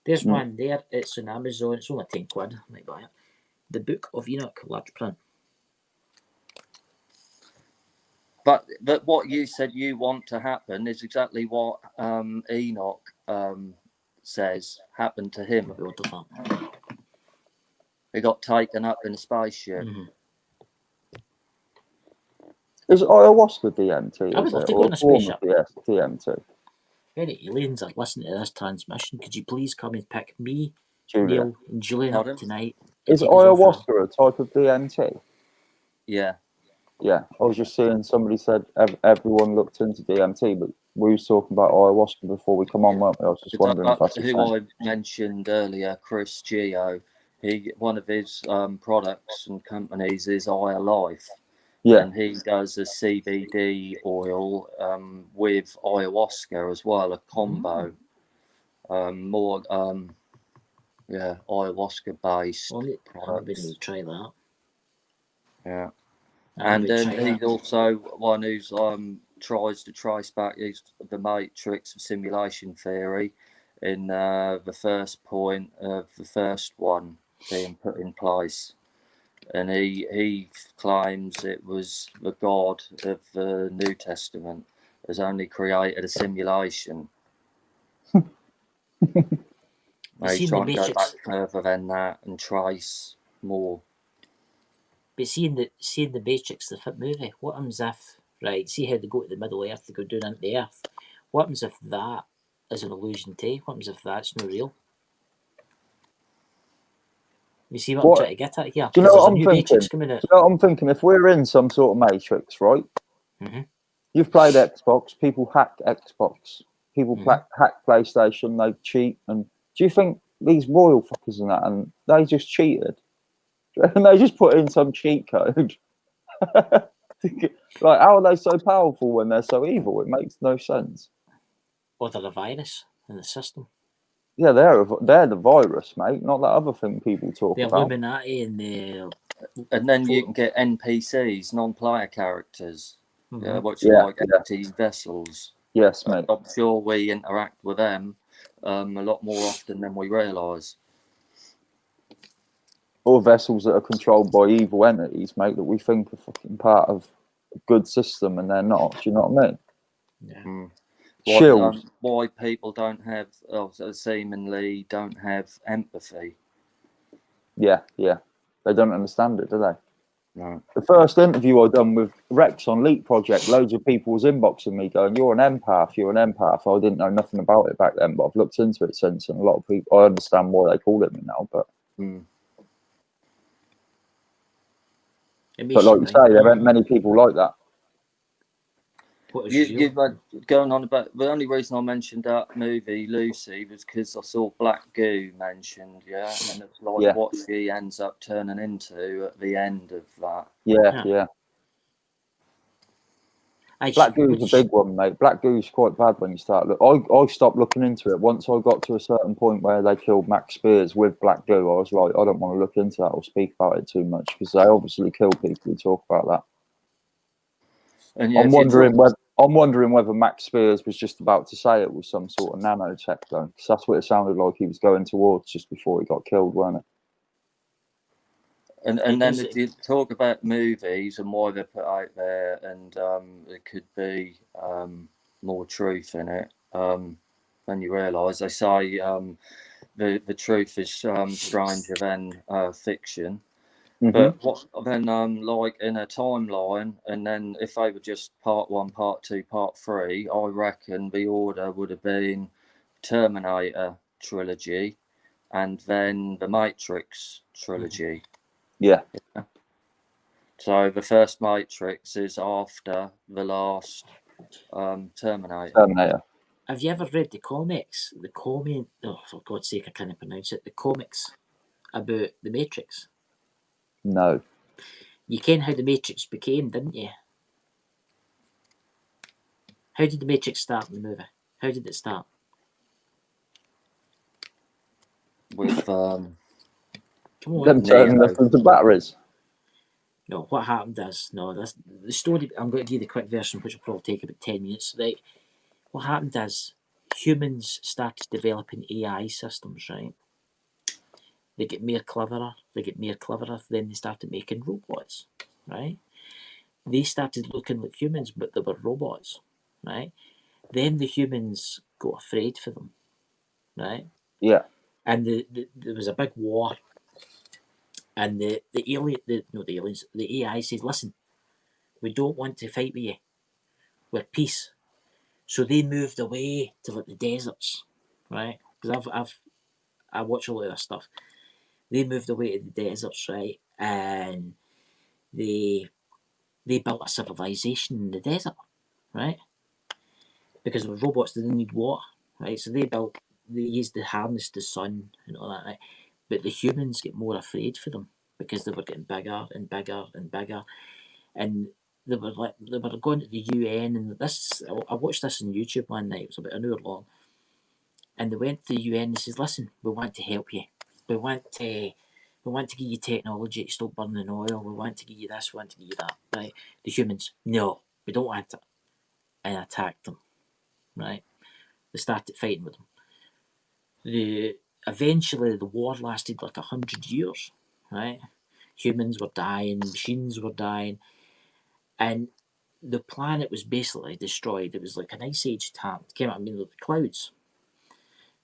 There's one there. It's on Amazon. It's only £10. I might buy it. The Book of Enoch, large print. But what you said you want to happen is exactly what Enoch says happened to him. He got taken up in a spaceship. Mm-hmm. Is ayahuasca DMT? I would love to go in a spaceship. DMT. Any aliens are listening to this transmission, could you please come and pick me, Julia. Neil, and Julian up tonight? Is ayahuasca a type of DMT? Yeah. Yeah, I was just seeing somebody said everyone looked into DMT, but we were talking about ayahuasca before we come on, weren't we? I was just wondering if that's the same. Who I mentioned earlier, Chris Geo, one of his products and companies is Aya Life. Yeah. And he does a CBD oil with ayahuasca as well, a combo. More ayahuasca based products. Maybe try that. Yeah. And then he's also one who's tries to trace back the matrix of simulation theory in the first point of the first one being put in place. And he claims it was the God of the New Testament has only created a simulation. He's trying to go back further than that and trace more. But seeing the Matrix, the movie, what happens if, right, see how they go to the Middle Earth, they go down into the Earth. What happens if that is an illusion too? What happens if that's not real? You see what I'm trying to get at here? Do you know what I'm thinking? Do you know what I'm thinking? If we're in some sort of matrix, right? Mm-hmm. You've played Xbox. People hack Xbox. People hack PlayStation. They cheat. And do you think these royal fuckers and that, and they just cheated? And they just put in some cheat code? Like, how are they so powerful when they're so evil? It makes no sense. Or they're a virus in the system. Yeah, they're the virus, mate, not that other thing people talk The about. Illuminati and the... And then you can get NPCs, non-player characters, which Yeah, are like empty vessels. Yes, mate. I'm sure we interact with them a lot more often than we realise. Or vessels that are controlled by evil entities, mate, that we think are fucking part of a good system and they're not. Do you know what I mean? Yeah. Shield. Why people don't have, seemingly don't have empathy. Yeah. They don't understand it, do they? No. The first interview I done with Rex on Leap Project, loads of people was inboxing me going, "You're an empath, you're an empath." I didn't know nothing about it back then, but I've looked into it since, and a lot of people, I understand why they call it me now. But like you say, there aren't many people like that. You going on about the only reason I mentioned that movie Lucy was because I saw Black Goo mentioned, and it's like what she ends up turning into at the end of that. Yeah. Black Goo's a big one, mate. Black Goo's quite bad when you start. I stopped looking into it once I got to a certain point where they killed Max Spears with Black Goo. I was like, I don't want to look into that or speak about it too much because they obviously kill people who talk about that. And I'm wondering whether Max Spears was just about to say it was some sort of nanotech though, because that's what it sounded like he was going towards just before he got killed, weren't it? And then if you talk about movies and why they're put out there, and there could be more truth in it, then you realise they say the truth is stranger than fiction. But what then, like in a timeline, and then if they were just part 1, part 2, part 3, I reckon the order would have been Terminator trilogy, and then the Matrix trilogy. Yeah. So the first Matrix is after the last Terminator. Have you ever read the comics? Oh, for God's sake, I can't pronounce it. The comics about the Matrix. No. You ken how the Matrix became, didn't you? How did the Matrix start in the movie? How did it start? With come on, them turning them into batteries. No, what happened is this the story. I'm going to give you the quick version, which will probably take about 10 minutes. Right? What happened is humans started developing AI systems. Right? They get more cleverer. Then they started making robots. Right? They started looking like humans, but they were robots. Right? Then the humans got afraid for them. Right? Yeah. And there was a big war. And the AI says, "Listen, we don't want to fight with you. We're peace." So they moved away to like the deserts, right? Because I watch a lot of this stuff. They moved away to the deserts, right? And they built a civilization in the desert, right? Because with robots, they didn't need water, right? So they used to harness the sun and all that, right? But the humans get more afraid for them because they were getting bigger and bigger and bigger, and they were going to the UN, and I watched this on YouTube one night. It was about an hour long, and they went to the UN and says, "Listen, we want to help you. We want to give you technology to stop burning oil. We want to give you this. We want to give you that." Right? The humans, no, we don't want it, and attacked them. Right? They started fighting with them. Eventually the war lasted like 100 years. Right? Humans were dying, machines were dying, and the planet was basically destroyed. It was like an ice age came out of the clouds.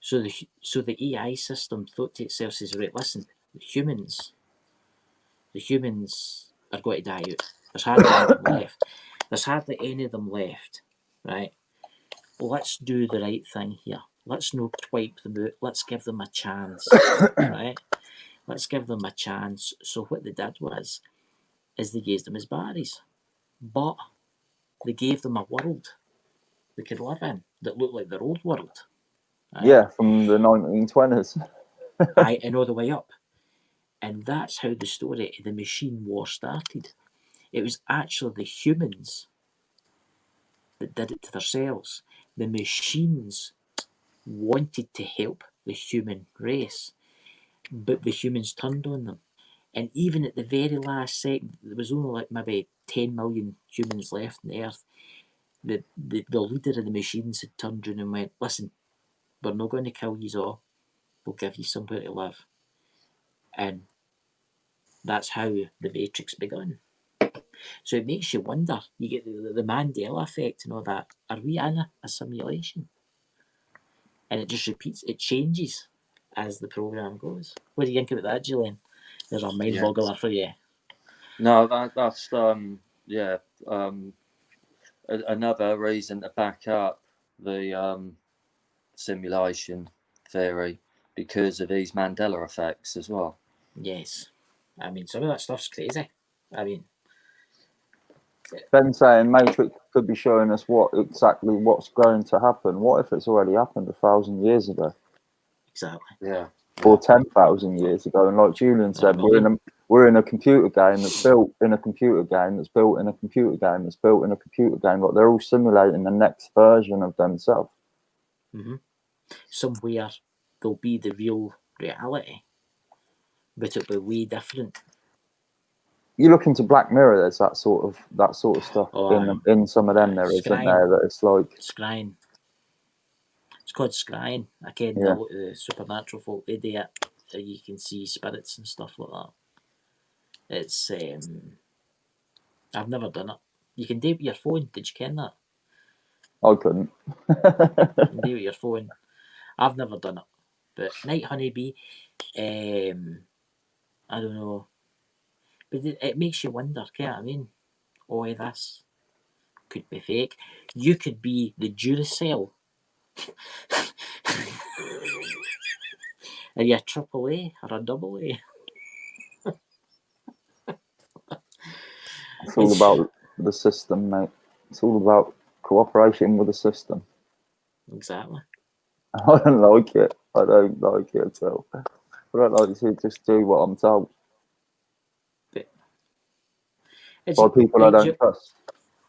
So the AI system thought to itself, says, "Right, listen, the humans are going to die out. There's hardly any of them left. There's hardly any of them left, right? Let's do the right thing here. Let's not wipe them out. Let's give them a chance, right? Let's give them a chance." So what they did is they used them as batteries, but they gave them a world they could live in that looked like their old world. Right? Yeah, from the 1920s. And all the way up. And that's how the story of the machine war started. It was actually the humans that did it to themselves. The machines wanted to help the human race, but the humans turned on them. And even at the very last second, there was only like maybe 10 million humans left on the earth. The leader of the machines had turned around and went, listen, we're not going to kill you all. We'll give you somewhere to live. And that's how the Matrix began. So it makes you wonder. You get the Mandela effect and all that. Are we in a simulation? And it just repeats. It changes as the program goes. What do you think about that, Julian? There's a mind boggler for you. No, that's another reason to back up the simulation theory, because of these Mandela effects as well. Yes. I mean, some of that stuff's crazy. I mean, Ben saying Matrix could be showing us what's going to happen. What if it's already happened 1,000 years ago? Exactly. Yeah. Or 10,000 years ago. And like Julian said, we're in a computer game that's built in a computer game that's built in a computer game that's built in a computer game. Like they're all simulating the next version of themselves. Mm-hmm. Somewhere there'll be the real reality, but it'll be way different. You look into Black Mirror, there's that sort of stuff in some of them. There isn't there that it's like scrying. It's called scrying. I ken the supernatural folk, they do it. You can see spirits and stuff like that. It's I've never done it. You can do it with your phone. Did you ken that? I couldn't. You can do it with your phone. I've never done it. But Night Honeybee, I don't know. But it makes you wonder, you know what I mean? Oh, this could be fake. You could be the Duracell. Are you a triple A or a double A? It's all about the system, mate. It's all about cooperation with the system. Exactly. I don't like it. I don't like it at all. I don't like to just do what I'm told. By people I don't trust.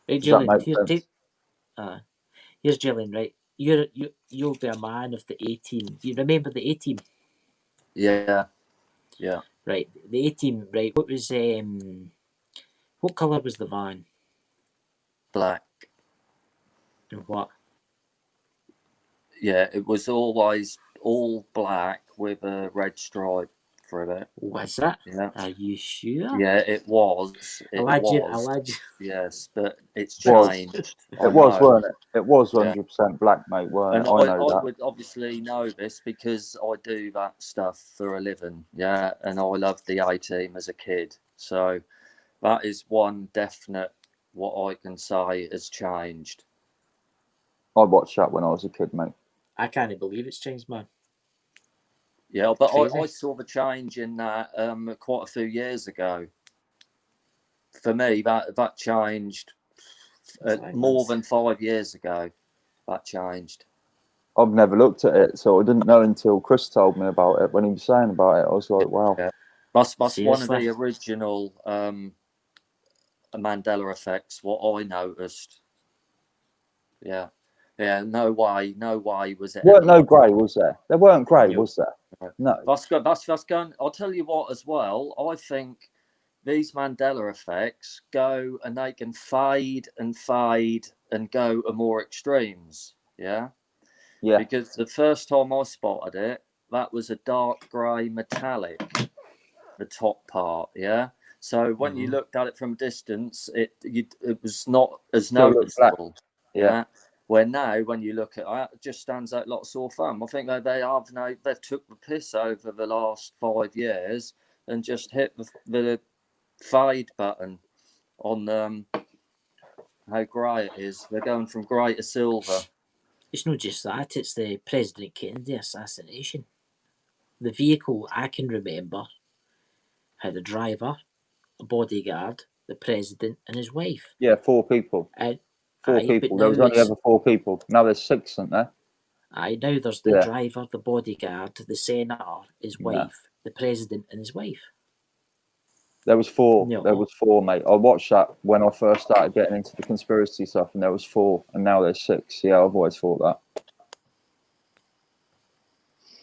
Right, Does that make Julian, sense? Here's Julian, right? You'll be a man of the A-team. You remember the A-team? Yeah. Yeah. Right, the A-team, right? What colour was the van? Black. And what? Yeah, it was always all black with a red stripe through it. Was it? Yeah. Are you sure? Yeah, it was. Alleged. Yes, but it's changed. It was, weren't it? It was 100% black, mate, weren't it? I know that. would obviously know this because I do that stuff for a living, yeah, and I loved the A-team as a kid. So that is one definite, what I can say has changed. I watched that when I was a kid, mate. I can't believe it's changed, man. Yeah, but I saw the change in that quite a few years ago. For me, that changed more than 5 years ago. That changed. I've never looked at it, so I didn't know until Chris told me about it. When he was saying about it, I was like, wow. Yeah. That's one of the original Mandela effects, what I noticed. Yeah. Yeah, no way was it. Weren't no grey, was there? There weren't grey, was there? No. That's good. That's going. I'll tell you what as well. I think these Mandela effects go and they can fade and go to more extremes. Yeah. Yeah. Because the first time I spotted it, that was a dark grey metallic, the top part. Yeah. So when you looked at it from a distance, it was not as noticeable. Yeah. Where now, when you look at it, it just stands out like sore thumb. I think that they've took the piss over the last 5 years and just hit the fade button on how grey it is. They're going from grey to silver. It's not just that, it's the President Kennedy assassination. The vehicle, I can remember, had a driver, a bodyguard, the president, and his wife. Yeah, 4 people. Four people. There was only ever 4 people. Now there's 6, isn't there? Aye, now there's the driver, the bodyguard, the senator, his wife, the president, and his wife. There was 4. No. There was 4, mate. I watched that when I first started getting into the conspiracy stuff, and there was 4, and now there's 6. Yeah, I've always thought that.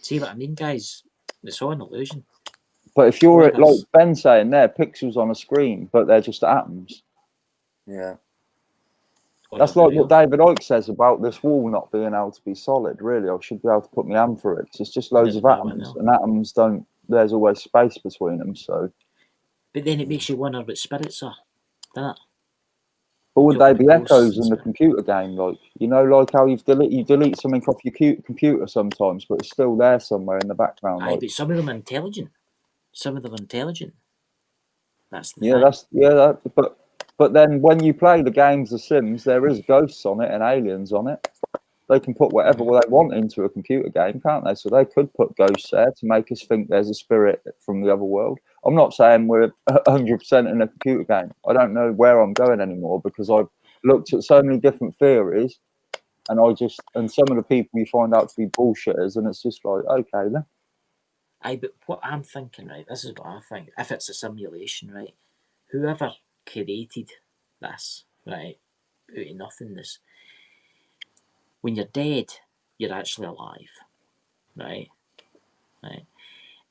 See what I mean, guys? It's all an illusion. But if you're like Ben saying, they're pixels on a screen, but they're just atoms. Yeah. That's like what David Icke says about this wall not being able to be solid. Really, I should be able to put my hand through it. It's just loads of atoms, and atoms don't. There's always space between them. So. But then it makes you wonder what spirits are, doesn't it? Or would they be echoes in the computer game? Like, you know, like how you delete something off your computer sometimes, but it's still there somewhere in the background. Aye, like. but some of them are intelligent. Some of them are intelligent. That's the thing. But then when you play the games The Sims, there is ghosts on it and aliens on it. They can put whatever they want into a computer game, can't they? So they could put ghosts there to make us think there's a spirit from the other world. I'm not saying we're 100% in a computer game. I don't know where I'm going anymore because I've looked at so many different theories, and some of the people you find out to be bullshitters, and it's just like, okay then. Aye, but what I'm thinking, right, this is what I think. If it's a simulation, right, whoever created this, right, out of nothingness, when you're dead, you're actually alive, right?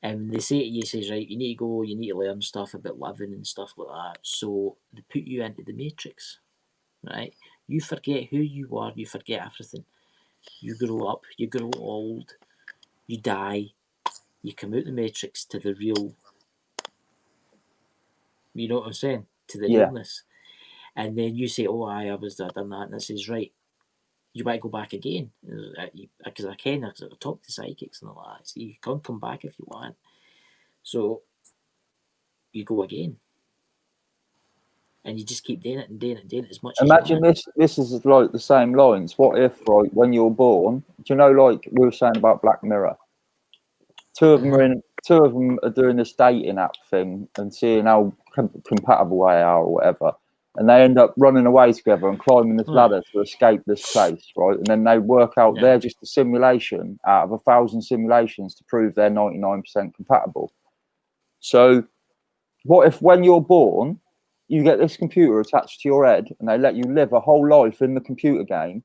And they say to you, says, right, you need to go, you need to learn stuff about living and stuff like that. So they put you into the matrix, right? You forget who you are, you forget everything. You grow up, you grow old, you die, you come out the matrix to the real, you know what I'm saying? To the realness. And then you say, oh, I was there, done that. And it says, right, you might go back again. Because I talk to psychics and all that. So you can come back if you want. So you go again. And you just keep doing it and doing it and doing it as much as you want. Imagine this is like the same lines. What if, right, when you're born, do you know, like we were saying about Black Mirror? Two of them are doing this dating app thing and seeing how compatible they are or whatever. And they end up running away together and climbing this ladder to escape this place, right? And then they work out they're just a simulation out of 1,000 simulations to prove they're 99% compatible. So what if when you're born, you get this computer attached to your head and they let you live a whole life in the computer game,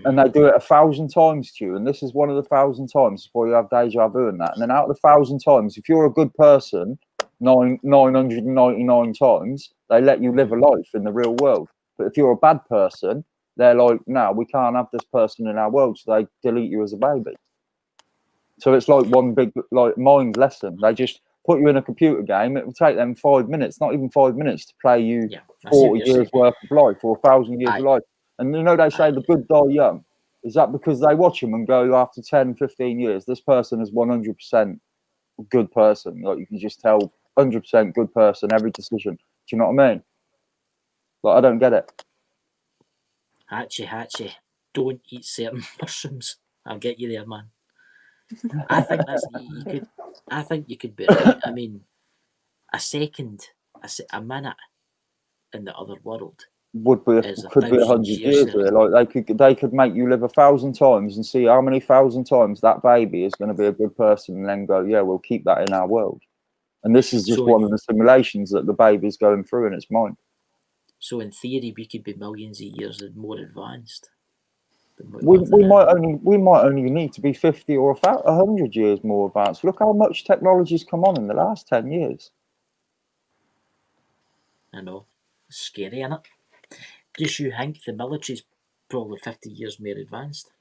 and they do it 1,000 times to you, and this is one of the 1,000 times before you have deja vu and that. And then out of the 1,000 times, if you're a good person, 999 times, they let you live a life in the real world. But if you're a bad person, they're like, no, we can't have this person in our world, so they delete you as a baby. So it's like one big mind lesson. They just put you in a computer game. It will take them 5 minutes, not even 5 minutes, to play you 40 years worth of life or 1,000 years of life. And you know, they say the good die young. Is that because they watch them and go, after 10, 15 years, this person is 100% good person? Like, you can just tell 100% good person, every decision. Do you know what I mean? Like, I don't get it. Hatchy, don't eat certain mushrooms. I'll get you there, man. I think I think you could be right. I mean, a minute in the other world could be 100 years there. Like they could make you live 1,000 times and see how many 1,000 times that baby is going to be a good person, and then go, yeah, we'll keep that in our world. And this is just one of the simulations that the baby's going through in its mind. So in theory, we could be millions of years more advanced. We might only need to be 50 or 100 years more advanced. Look how much technology's come on in the last 10 years. I know. It's scary, isn't it? Just you think the military's probably 50 years more advanced.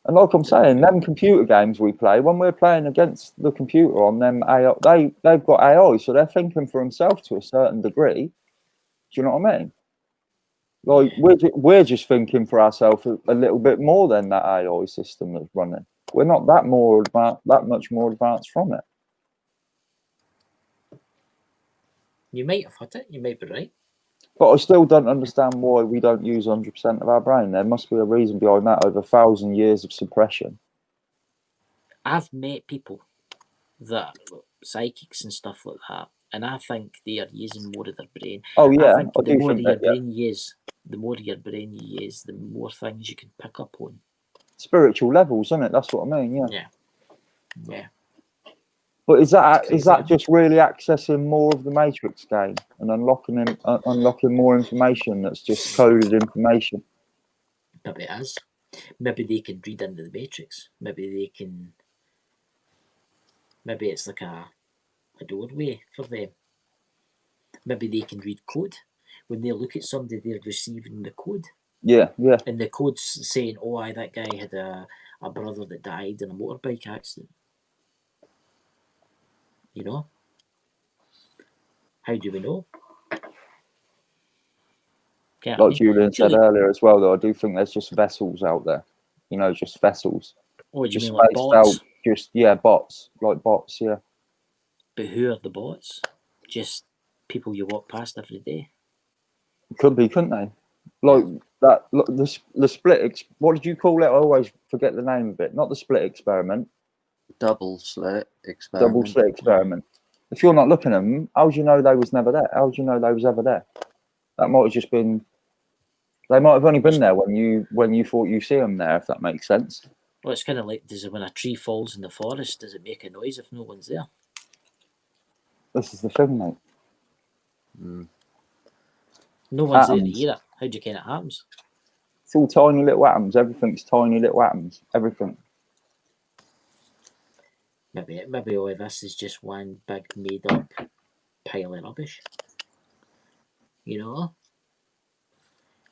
And like I'm saying, them computer games we play, when we're playing against the computer on them AI, they've got AI, so they're thinking for themselves to a certain degree. Do you know what I mean? Like, we're just thinking for ourselves a little bit more than that AI system that's running. We're not that much more advanced from it. You might have hit it. You might be right. But I still don't understand why we don't use 100% of our brain. There must be a reason behind that, over 1,000 years of suppression. I've met people that psychics and stuff like that, and I think they are using more of their brain. Oh yeah, I think the more your brain you use, the more your brain you use, the more things you can pick up on. Spiritual levels, isn't it? That's what I mean. Yeah. But is that just really accessing more of the Matrix game and unlocking more information that's just coded information? Maybe it is. Maybe they can read into the Matrix. Maybe it's like a doorway for them. Maybe they can read code. When they look at somebody, they're receiving the code. Yeah. And the code's saying, "Oh, that guy had a brother that died in a motorbike accident." You know? How do we know? Like Julian said earlier as well, though, I do think there's just vessels out there. Just vessels. Oh, do you just mean like bots? Bots. Like bots, yeah. But who are the bots? Just people you walk past every day? Could be, couldn't they? Like that. Look, the split. What did you call it? I always forget the name of it. Not the split experiment. Double slit experiment. Double slit experiment. If you're not looking at them, how do you know they was never there? How do you know they was ever there? That might have just been. They might have only been there when you thought you see them there. If that makes sense. Well, it's kind of like, when a tree falls in the forest, does it make a noise if no one's there? This is the thing, mate. No one's there to hear it. How do you it happens? It's all tiny little atoms. Everything's tiny little atoms. Everything. Maybe all of this is just one big made up pile of rubbish.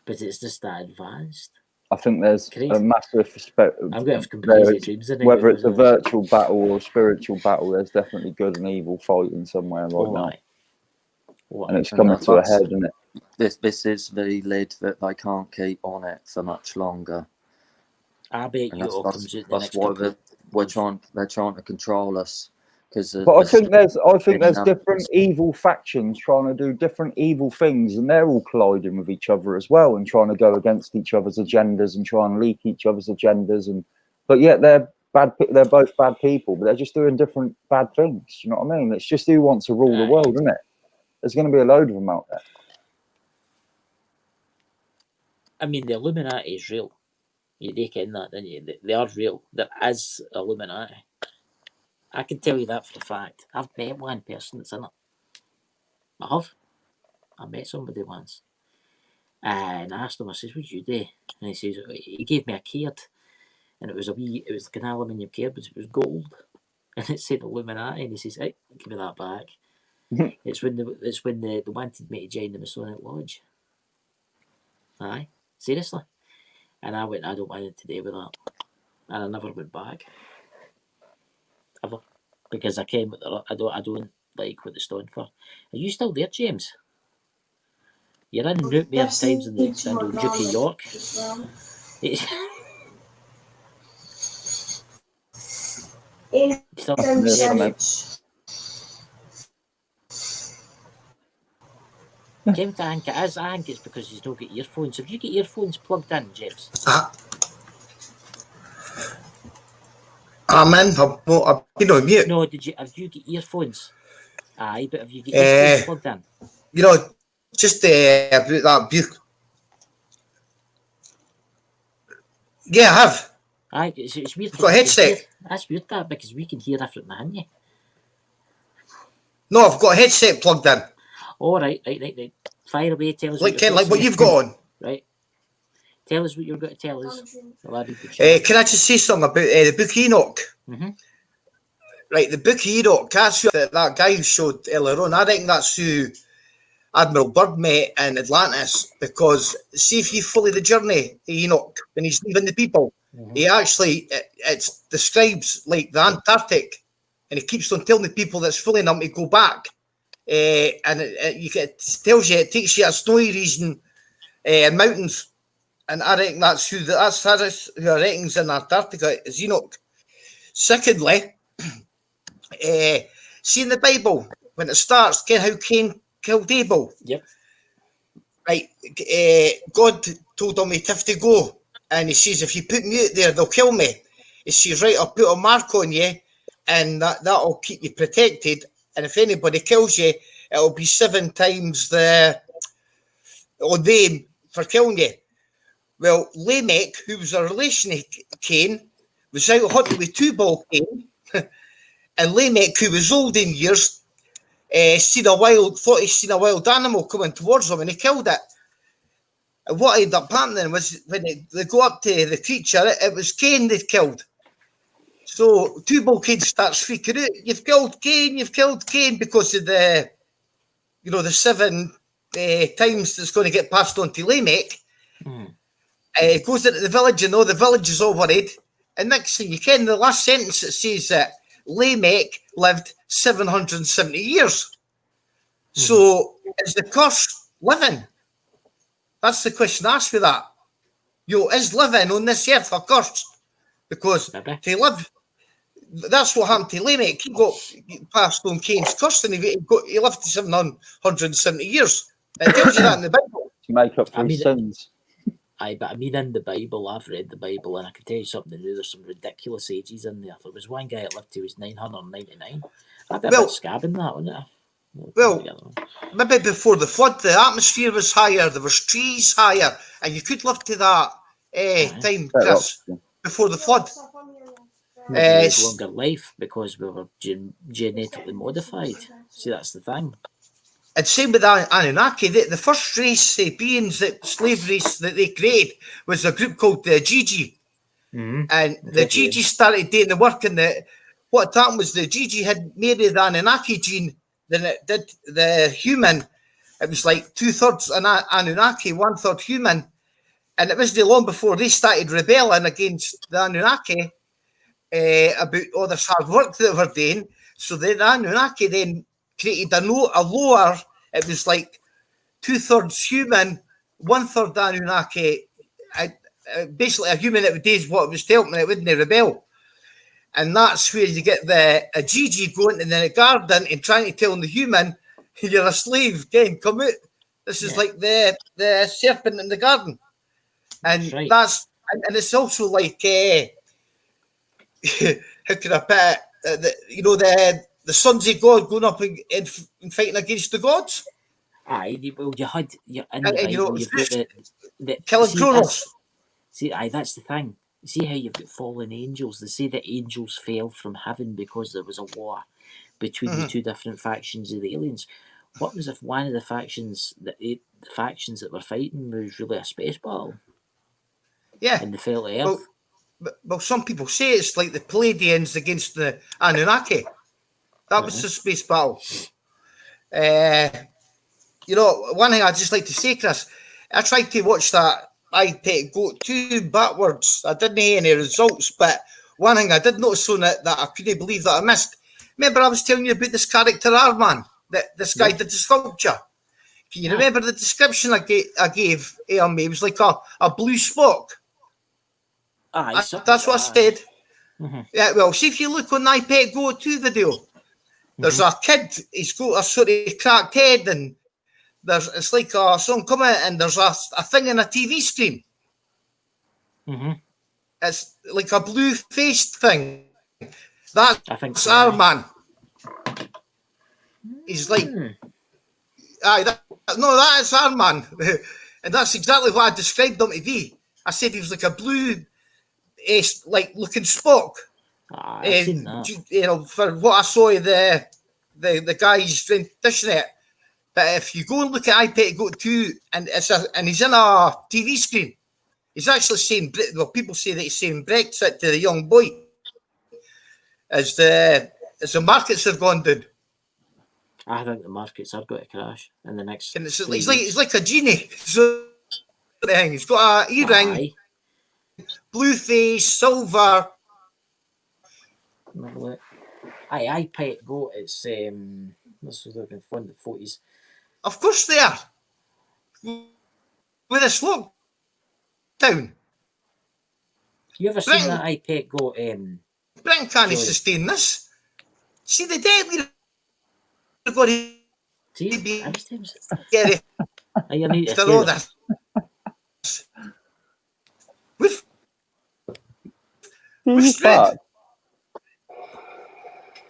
But it's just that advanced. I think there's a massive respect. I'm going to have crazy dreams. Whether it's a virtual battle or a spiritual battle, there's definitely good and evil fighting somewhere now. And it's coming to a head, isn't it? This is the lid that they can't keep on it for much longer. I bet you all comes out the next couple. They're trying to control us. But I think there's different evil factions trying to do different evil things, and they're all colliding with each other as well, and trying to go against each other's agendas and try and leak each other's agendas. But yet they're bad. They're both bad people, but they're just doing different bad things. You know what I mean? It's just who wants to rule the world, isn't it? There's going to be a load of them out there. I mean, the Illuminati is real. You take in that, don't you? They are real. There is Illuminati. I can tell you that for a fact. I've met one person that's in it. I have. I met somebody once. And I asked him, I says, "What do you do?" And he says, he gave me a card. And it was like an aluminium card, but it was gold. And it said Illuminati. And he says, "Hey, give me that back." It's when they wanted me to join the Masonic Lodge. Aye, seriously. And I went, "I don't want it to do with that." And I never went back. Ever. Because I came with I don't like what they stand for. Are you still there, James? You're in route more times than the Duke of York. James, I think it's because you don't get earphones. Have you got earphones plugged in, James? I'm in. I've been on mute. No, have you got earphones? Aye, but have you got earphones plugged in? Just about that book. Yeah, I have. Aye, it's weird. I've got a headset. That's weird, that, because we can hear everything, haven't you? No, I've got a headset plugged in. Oh, right. Fire away, tell us. Like what you've got on. Right. Tell us what you're going to tell us. Can I just say something about the Book of Enoch? Mm-hmm. Right, the Book of Enoch, that's who that guy showed earlier on. I think that's who Admiral Byrd met in Atlantis, because see if you follow the journey of Enoch when he's leaving the people, he actually, it describes like the Antarctic, and he keeps on telling the people that's following him to go back. And it tells you, it takes you to a snowy region and mountains. And I reckon that's who I reckon's in Antarctica is Enoch. Secondly, see in the Bible, when it starts, get how Cain killed Abel. Yep. Right, God told him he'd have to go. And he says, if you put me out there, they'll kill me. He says, right, I'll put a mark on you, and that'll keep you protected. And if anybody kills you, it'll be 7 times on them for killing you. Well, Lamech, who was a relation of Cain, was out hunting with Tubal Cain, And Lamech, who was old in years, thought he'd seen a wild animal coming towards him, and he killed it. And what ended up happening was when they go up to the creature, it was Cain they'd killed. So Tubal Cain starts freaking out. You've killed Cain because of the 7 times that's going to get passed on to Lamech. Goes into the village, and all the village is all worried. And next thing you can, the last sentence it says that Lamech lived 770 years. So is the curse living? That's the question asked for that. Is living on this earth a curse? Because to live, that's what happened to Lamech. He got passed on Cain's curse, and he lived to 770 years. It tells you that in the Bible. To make up for his sins. But I mean, in the Bible, I've read the Bible, and I can tell you something new. There's some ridiculous ages in there. There was one guy that lived to his 999. That'd be a bit scabbing, that, wouldn't it? Well, maybe before the flood, the atmosphere was higher, there was trees higher, and you could live to that time, Chris, before the flood. Longer life because we were genetically modified. See, that's the thing. And same with Anunnaki. The first race beings, slave race that they created, was a group called the Gigi. And the Gigi started doing the work, and what happened was the Gigi had maybe the Anunnaki gene than it did the human. It was like 2/3 Anunnaki, 1/3 human. And it wasn't long before they started rebelling against the Anunnaki about all this hard work that they were doing. So the Anunnaki then created a lower, it was like 2/3 human, 1/3 Anunnaki. Basically, a human that would do what it was telling me, it wouldn't rebel. And that's where you get a Gigi going in the garden and trying to tell the human, you're a slave, again, come out. This is like the serpent in the garden. And that's it's also like, how can I put it? The sons of God going up and fighting against the gods. Aye, well, you had in the Bible, you've got the killing Kronos. That's the thing. See how you've got fallen angels. They say that angels fell from heaven because there was a war between the two different factions of the aliens. What was if one of the factions that were fighting was really a space battle? Yeah, and they fell to Earth. Well, some people say it's like the Pleiadians against the Anunnaki. That was the space battle. One thing I'd just like to say, Chris, I tried to watch that I Pet Goat 2 backwards. I didn't hear any results, but one thing I did notice on it that I couldn't believe that I missed. Remember I was telling you about this character Arman, that this guy did the sculpture. Can you remember the description I gave him? It was like a blue Spock. That's what I said. Yeah, well, see if you look on the I Pet Goat 2 video, there's a kid, he's got a sort of cracked head, and it's like a song coming, and there's a thing in a TV screen. It's like a blue-faced thing. That's our man. He's like, that is our man. And that's exactly what I described him to be. I said he was like a blue, like looking Spock. I've seen that. For what I saw of the guys dishing it. But if you go and look at I Pet Goat 2, and he's in a TV screen, he's actually saying, well, people say that he's saying Brexit to the young boy as the markets have gone down. I think the markets are going to crash in the next. And he's like a genie. So he's got a earring, blue face, silver. I Pet Goat. It's this was looking fun. The 40s. Of course they are. With a slope down. You ever seen that I Pet Goat? Britain can't sustain this. See the debt we're going to be getting after all this. We're screwed.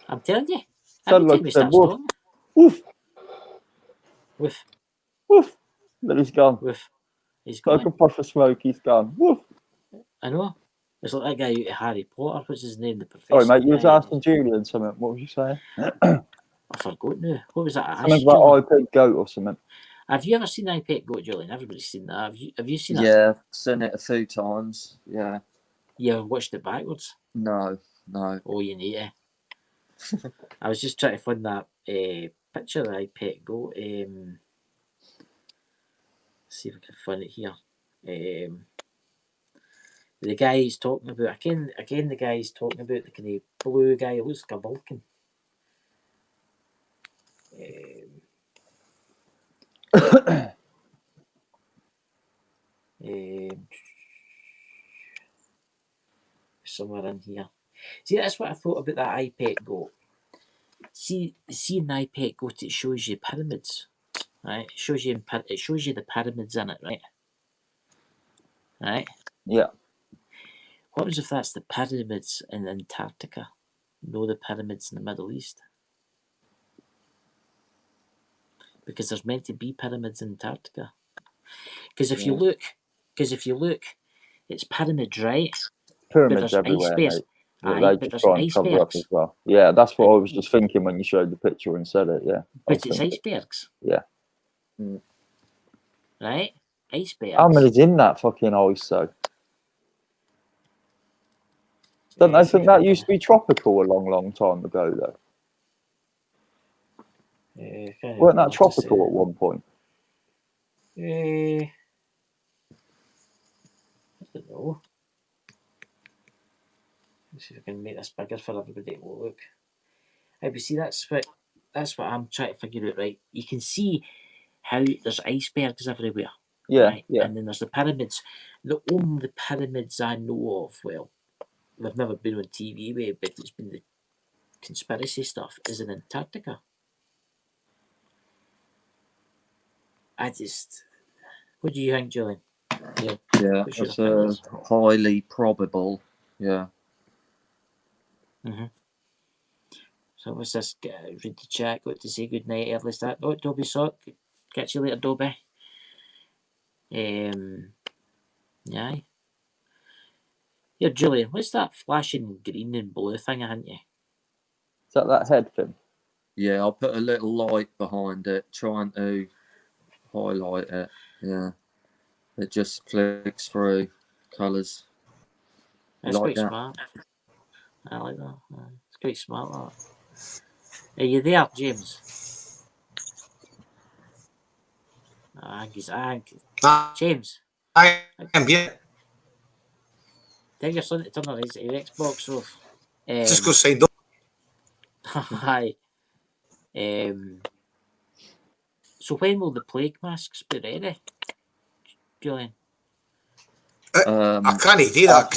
I'm telling you. Woof. Woof. Woof. Then he's gone. Woof. He's gone. Like a puff of smoke, he's gone. Woof. I know. It's like that guy out of Harry Potter. What's his name? The professor. Sorry, mate. You was guy. asking Julian something. What was you saying? I forgot now. What was that? Something about I Pet Goat or something. Have you ever seen I Pet Goat, Julian? Everybody's seen that. Have you seen it? Yeah, I've seen it a few times. Yeah. You ever watched it backwards? No. Oh, you need to. I was just trying to find that picture of I Pet Goat. See if I can find it here. The guy he's talking about, again, the guy he's talking about, the kind of blue guy, it looks like a Vulcan. Somewhere in here. See, that's what I thought about that iPad Goat. See in the iPad Goat, it shows you pyramids, right? It shows you the pyramids in it, right? Right? Yeah. What happens if that's the pyramids in Antarctica? No, the pyramids in the Middle East. Because there's meant to be pyramids in Antarctica. Because if you look, it's pyramids, right? Pyramids everywhere, mate. Aye, they just try and cover up as well. Yeah, that's what I was just thinking when you showed the picture and said it. Yeah. But it's icebergs. Yeah. Right? Icebergs. How many's in that fucking ice though? Don't they think that used to be tropical a long time ago though? Weren't that tropical at one point? I don't know. Let's see if I can make this bigger for everybody to look. Hey, but see, that's what I'm trying to figure out, right? You can see how there's icebergs everywhere. Yeah, right? yeah. And then there's the pyramids. The only pyramids I know of, well, they've never been on TV with, but it's been the conspiracy stuff, is in Antarctica. What do you think, Julian? Yeah, it's highly probable. Yeah. So what's this? Read the chat. Got to say good night early start. Oh, Dobby Sock. Catch you later, Dobby. Yeah. Yeah, Julian, what's that flashing green and blue thing, haven't you? Is that head thing? Yeah, I'll put a little light behind it, trying to highlight it. Yeah. It just flicks through colours. That's quite smart. I like that. It's quite smart, that. Are you there, James? James. I am here. Tell your son to turn on his Xbox off. Just go signed up. Hi. So when will the plague masks be ready, Julian? I can't do that.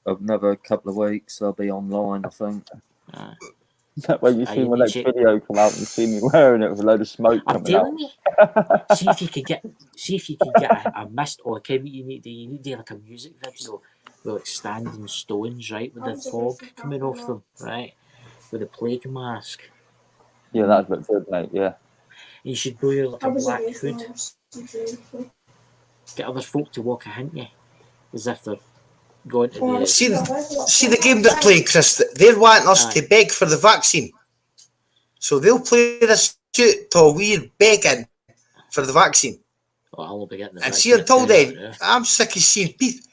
Another couple of weeks, I'll be online, I think. When you see my next video come out, and you see me wearing it with a load of smoke coming out. I'm telling you. See if you can get a mist, or like you need to do like a music video with like standing stones, right, with the fog coming off them, right, with the plague mask. Yeah, that's a bit good, mate. Yeah. You should wear like a black hood. Get other folk to walk ahead you, as if they're going to the... See the game they're playing, Chris. They're wanting us to beg for the vaccine. So they'll play this shit till we're begging for the vaccine. Oh, I'll be getting the and vaccine. See, until then, I'm sick of seeing people.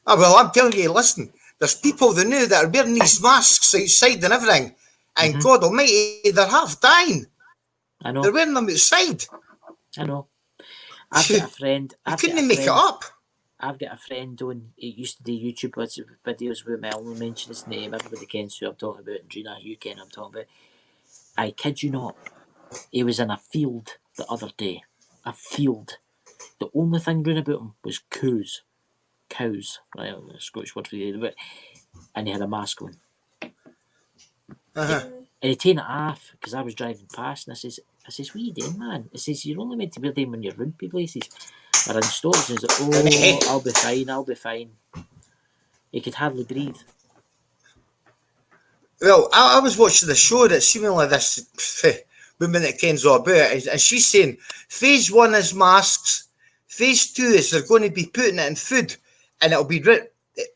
Oh, well, I'm telling you, listen, there's people they know that are wearing these masks outside and everything. And God almighty, they're half dying. I know. They're wearing them outside. I know. I've got a friend. You couldn't make it up. I've got a friend he used to do YouTube videos with me. I won't mention his name. Everybody kens who I'm talking about. Gina, you ken who I'm talking about. I kid you not. He was in a field the other day. A field. The only thing green about him was cows. Right? A Scottish word for the and he had a mask on. And he taken it off because I was driving past, and I says, what are you doing, man? I says, you're only meant to wear them when you're round places. Or in stores, and he's like, oh, I'll be fine. He could hardly breathe. Well, I was watching the show that seemingly this woman that kens all about it, and she's saying phase 1 is masks, phase 2 is they're going to be putting it in food, and it'll be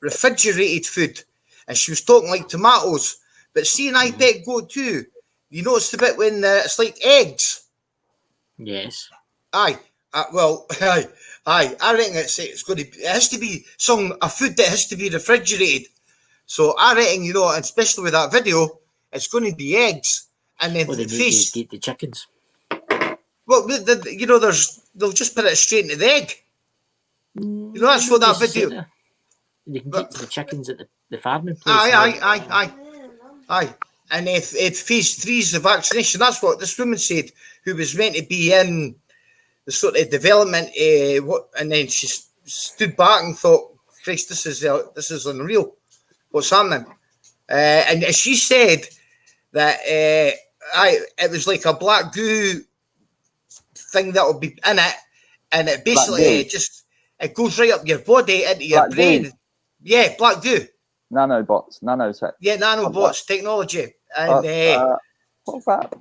refrigerated food. And she was talking like tomatoes. But see, and I bet go too. You notice the bit when it's like eggs? Yes. Aye. Well, aye. I reckon it's going to be, it has to be a food that has to be refrigerated. So I reckon, you know, and especially with that video, it's going to be eggs. And then Well, they need to eat the chickens. Well, you know, they'll just put it straight into the egg. You know, that's what that video. You can keep the chickens at the farming place. Aye. And if phase 3 is the vaccination, that's what this woman said, who was meant to be in the sort of development. And then she stood back and thought, "Christ, this is unreal. What's happening?" And she said that it was like a black goo thing that will be in it, and it basically it goes right up your body into your brain. Goo. Yeah, black goo. Nanobots, nanotech. Yeah, nanobots, technology. And what's that?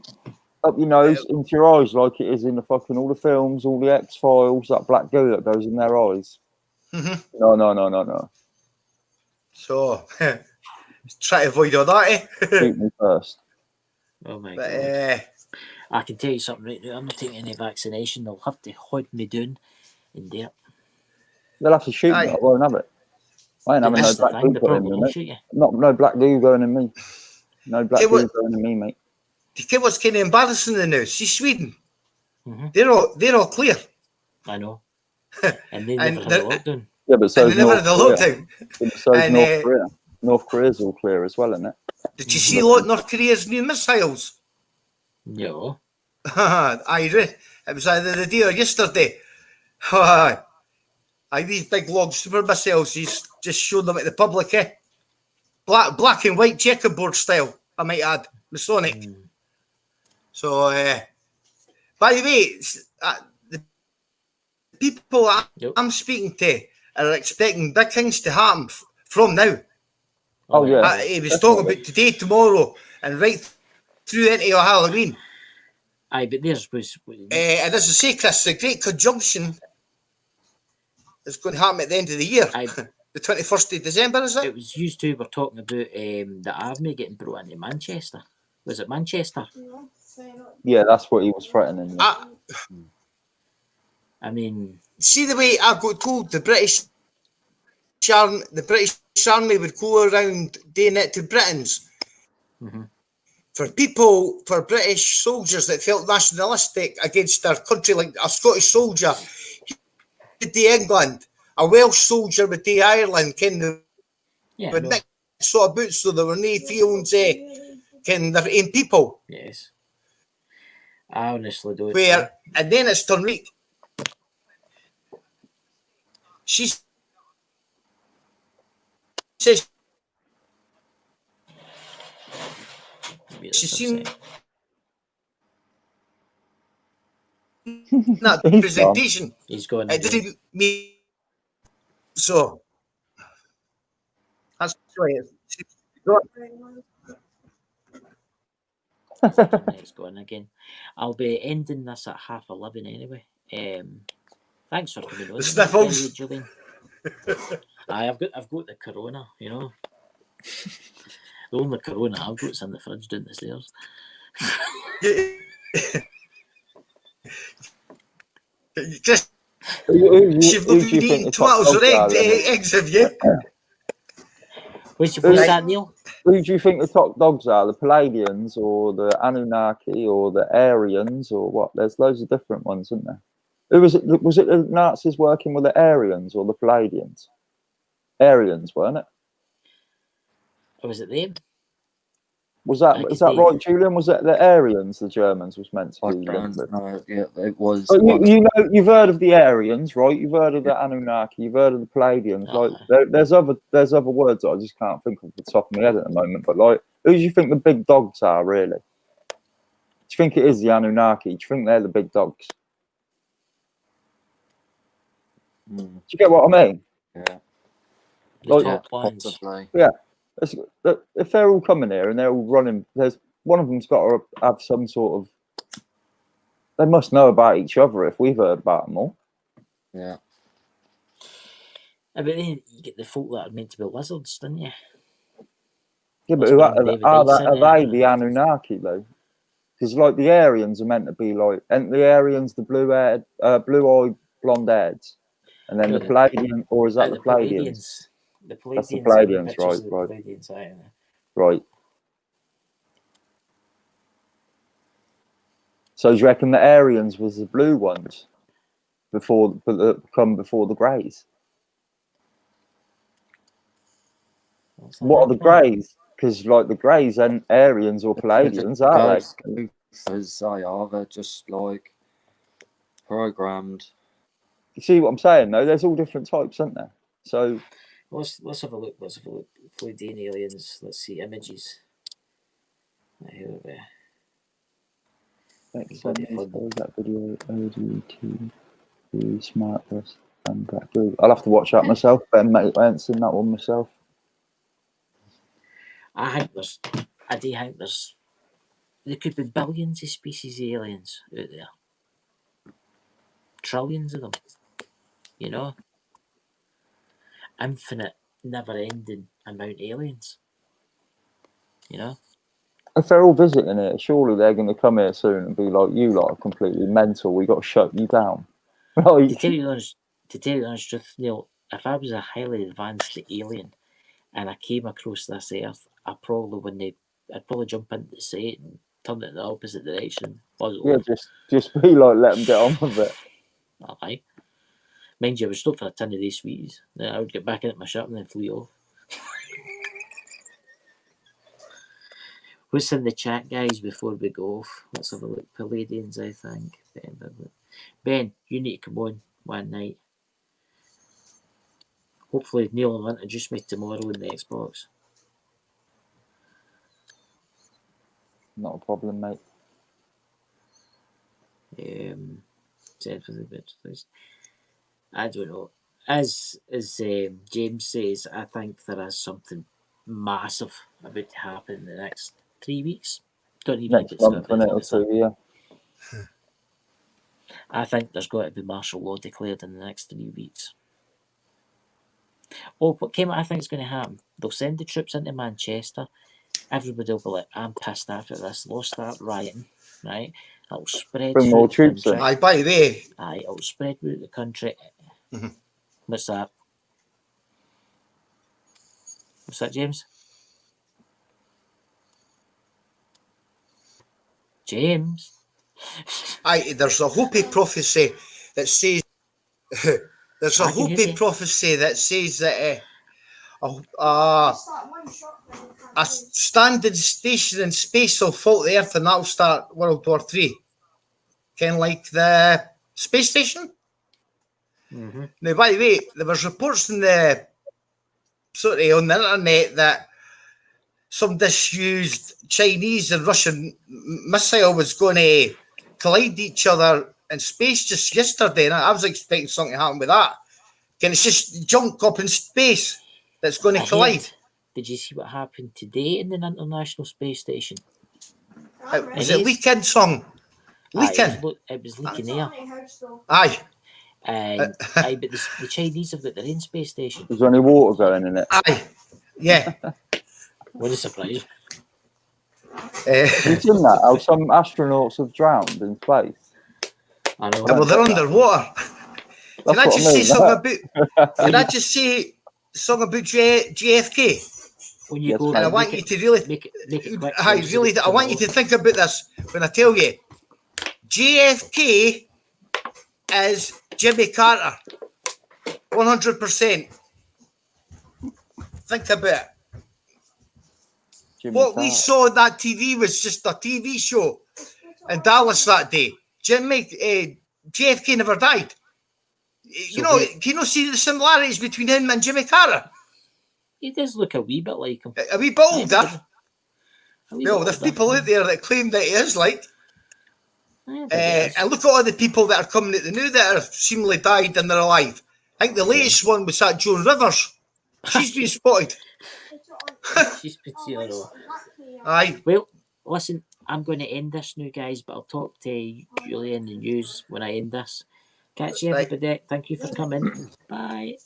Up your nose, into your eyes, like it is in the fucking all the films, all the X-Files, that black goo that goes in their eyes. Mm-hmm. No. So, try to avoid all that, eh? Shoot me first. Oh my God. I can tell you something right now. I'm not taking any vaccination. They'll have to hold me down in there. They'll have to shoot me. I won't have it. I ain't having no black goo going in me. No black goo going in me. No black goo going in me, mate. Do you tell what's kind of embarrassing the news? See, Sweden. Mm-hmm. They're all clear. I know. And they never had a lockdown. Yeah, but so never had a lockdown. So North Korea. North Korea's all clear as well, isn't it? Did you see North Korea's new missiles? No. It was either the day or yesterday. These big long super missiles, he's just showed them at the public, eh? Black and white checkerboard style, I might add, Masonic. So, by the way, the people I'm speaking to are expecting big things to happen from now. Oh, yeah. He was talking about today, tomorrow, and right through into your Halloween. Aye, but there's was. And as I say, Chris, the Great Conjunction is going to happen at the end of the year. The 21st of December, is it? It was used to, we're talking about the army getting brought into Manchester. Was it Manchester? Yeah, that's what he was threatening. I mean... See the way I got told the British Army would go around doing it to Britons. Mm-hmm. For British soldiers that felt nationalistic against their country, like a Scottish soldier would do England, a Welsh soldier would do Ireland, nick sort of boots, so there were no feelings, they're in people. Yes. I honestly don't. And then it's turned right. She says she's seen that presentation. He's going. It didn't mean so. That's right. It's going again. I'll be ending this at 11:30 anyway. Thanks for coming on. Sniffles. I've got the corona, you know. The only corona I've got is in the fridge down the stairs. Just you've not been eating tomatoes or eggs, have you? What's that, Neil? Who do you think the top dogs are? The Palladians or the Anunnaki or the Aryans or what? There's loads of different ones, isn't there? Who was it? Was it the Nazis working with the Aryans or the Palladians? Aryans, weren't it? Or was it them? Is that right, Julian? Was it the Aryans the Germans was meant to be? Yeah, it was. You've heard of the Aryans, right? You've heard of the Anunnaki. You've heard of the Palladians. Like, there's other words that I just can't think of the top of my head at the moment. But like, who do you think the big dogs are, really? Do you think it is the Anunnaki? Do you think they're the big dogs? Do you get what I mean? Yeah. Possibly. Yeah. If they're all coming here and they're all running, there's one of them's got to have some sort of. They must know about each other if we've heard about them all. Yeah. But then you get the folk that are meant to be lizards, don't you? Yeah, but are they the Anunnaki though? Because like the Aryans are meant to be like, and the Aryans the blue-eyed, blonde-hairs, and then the Palladians, or is that the Palladians? The Palladians. That's the Palladians, right? Palladians, right. So do you reckon the Aryans was the blue ones before the Greys? What are the Greys? Because like the Greys and Aryans or Palladians, are they? As they are, they're just like programmed. You see what I'm saying? Though there's all different types, aren't there? So let's have a look. Palladian aliens. Let's see images. Here we go. That video ODT Smart Plus and Black Blue. I'll have to watch that myself, but mate, I haven't seen that one myself. I do think there could be billions of species of aliens out there. Trillions of them. You know? Infinite, never ending amount of aliens. You know? If they're all visiting it, surely they're going to come here soon and be like, "You lot are completely mental. We got to shut you down." Like, to tell you the honest truth, Neil, if I was a highly advanced alien and I came across this Earth, I'd probably jump into the set and turn it in the opposite direction. Yeah, just be like, let them get on with it. Aye. Mind you, I would stop for a tin of these sweeties. Then I would get back into my shop and then flee off. What's in the chat, guys, before we go off? Let's have a look. Palladians, I think. Ben, you need to come on one night. Hopefully Neil will introduce me tomorrow in the Xbox. Not a problem, mate. I don't know. As James says, I think there is something massive about to happen in the next 3 weeks. Don't even next month, or two, yeah. I think there's got to be martial law declared in the next 3 weeks. Oh, what I think is going to happen? They'll send the troops into Manchester. Everybody will be like, "I'm pissed after this." They'll start rioting, right? It'll spread through more troops in. Aye, by the way. Aye, it'll spread through the country. Mm-hmm. What's that? What's that, James? James? Aye, there's a Hopi prophecy that says that a standing station in space will fault the Earth and that'll start World War III. Kind of like the space station. Mm-hmm. Now, by the way, there was reports on the internet that some disused Chinese and Russian missile was going to collide each other in space just yesterday, and I was expecting something to happen with that. And it's just junk up in space that's going to collide. Did you see what happened today in the International Space Station? Was it leaking song? Leaking? It was leaking air. Aye. And but the Chinese have got their own space station. Is there any water going in it? Aye. Yeah. What a surprise. Have you seen that? How some astronauts have drowned in space? I know. Well, they're underwater. Can I just say something about JFK? When you go, and I want you to really make it quick. I want you to think about this when I tell you. JFK is Jimmy Carter. 100%. Think about it. We saw on that TV was just a TV show in Dallas that day. JFK never died. Can you see the similarities between him and Jimmy Carter? He does look a wee bit like him. A wee bit older. There's people out there that claim that he is like. And look at all the people that are coming out the new that have seemingly died and they're alive. I think the latest one was that Joan Rivers. She's been spotted. She's been seen. Aye. Well, listen, I'm going to end this now, guys, but I'll talk to Julian and the news when I end this. Catch you, everybody. Thank you for coming. Bye.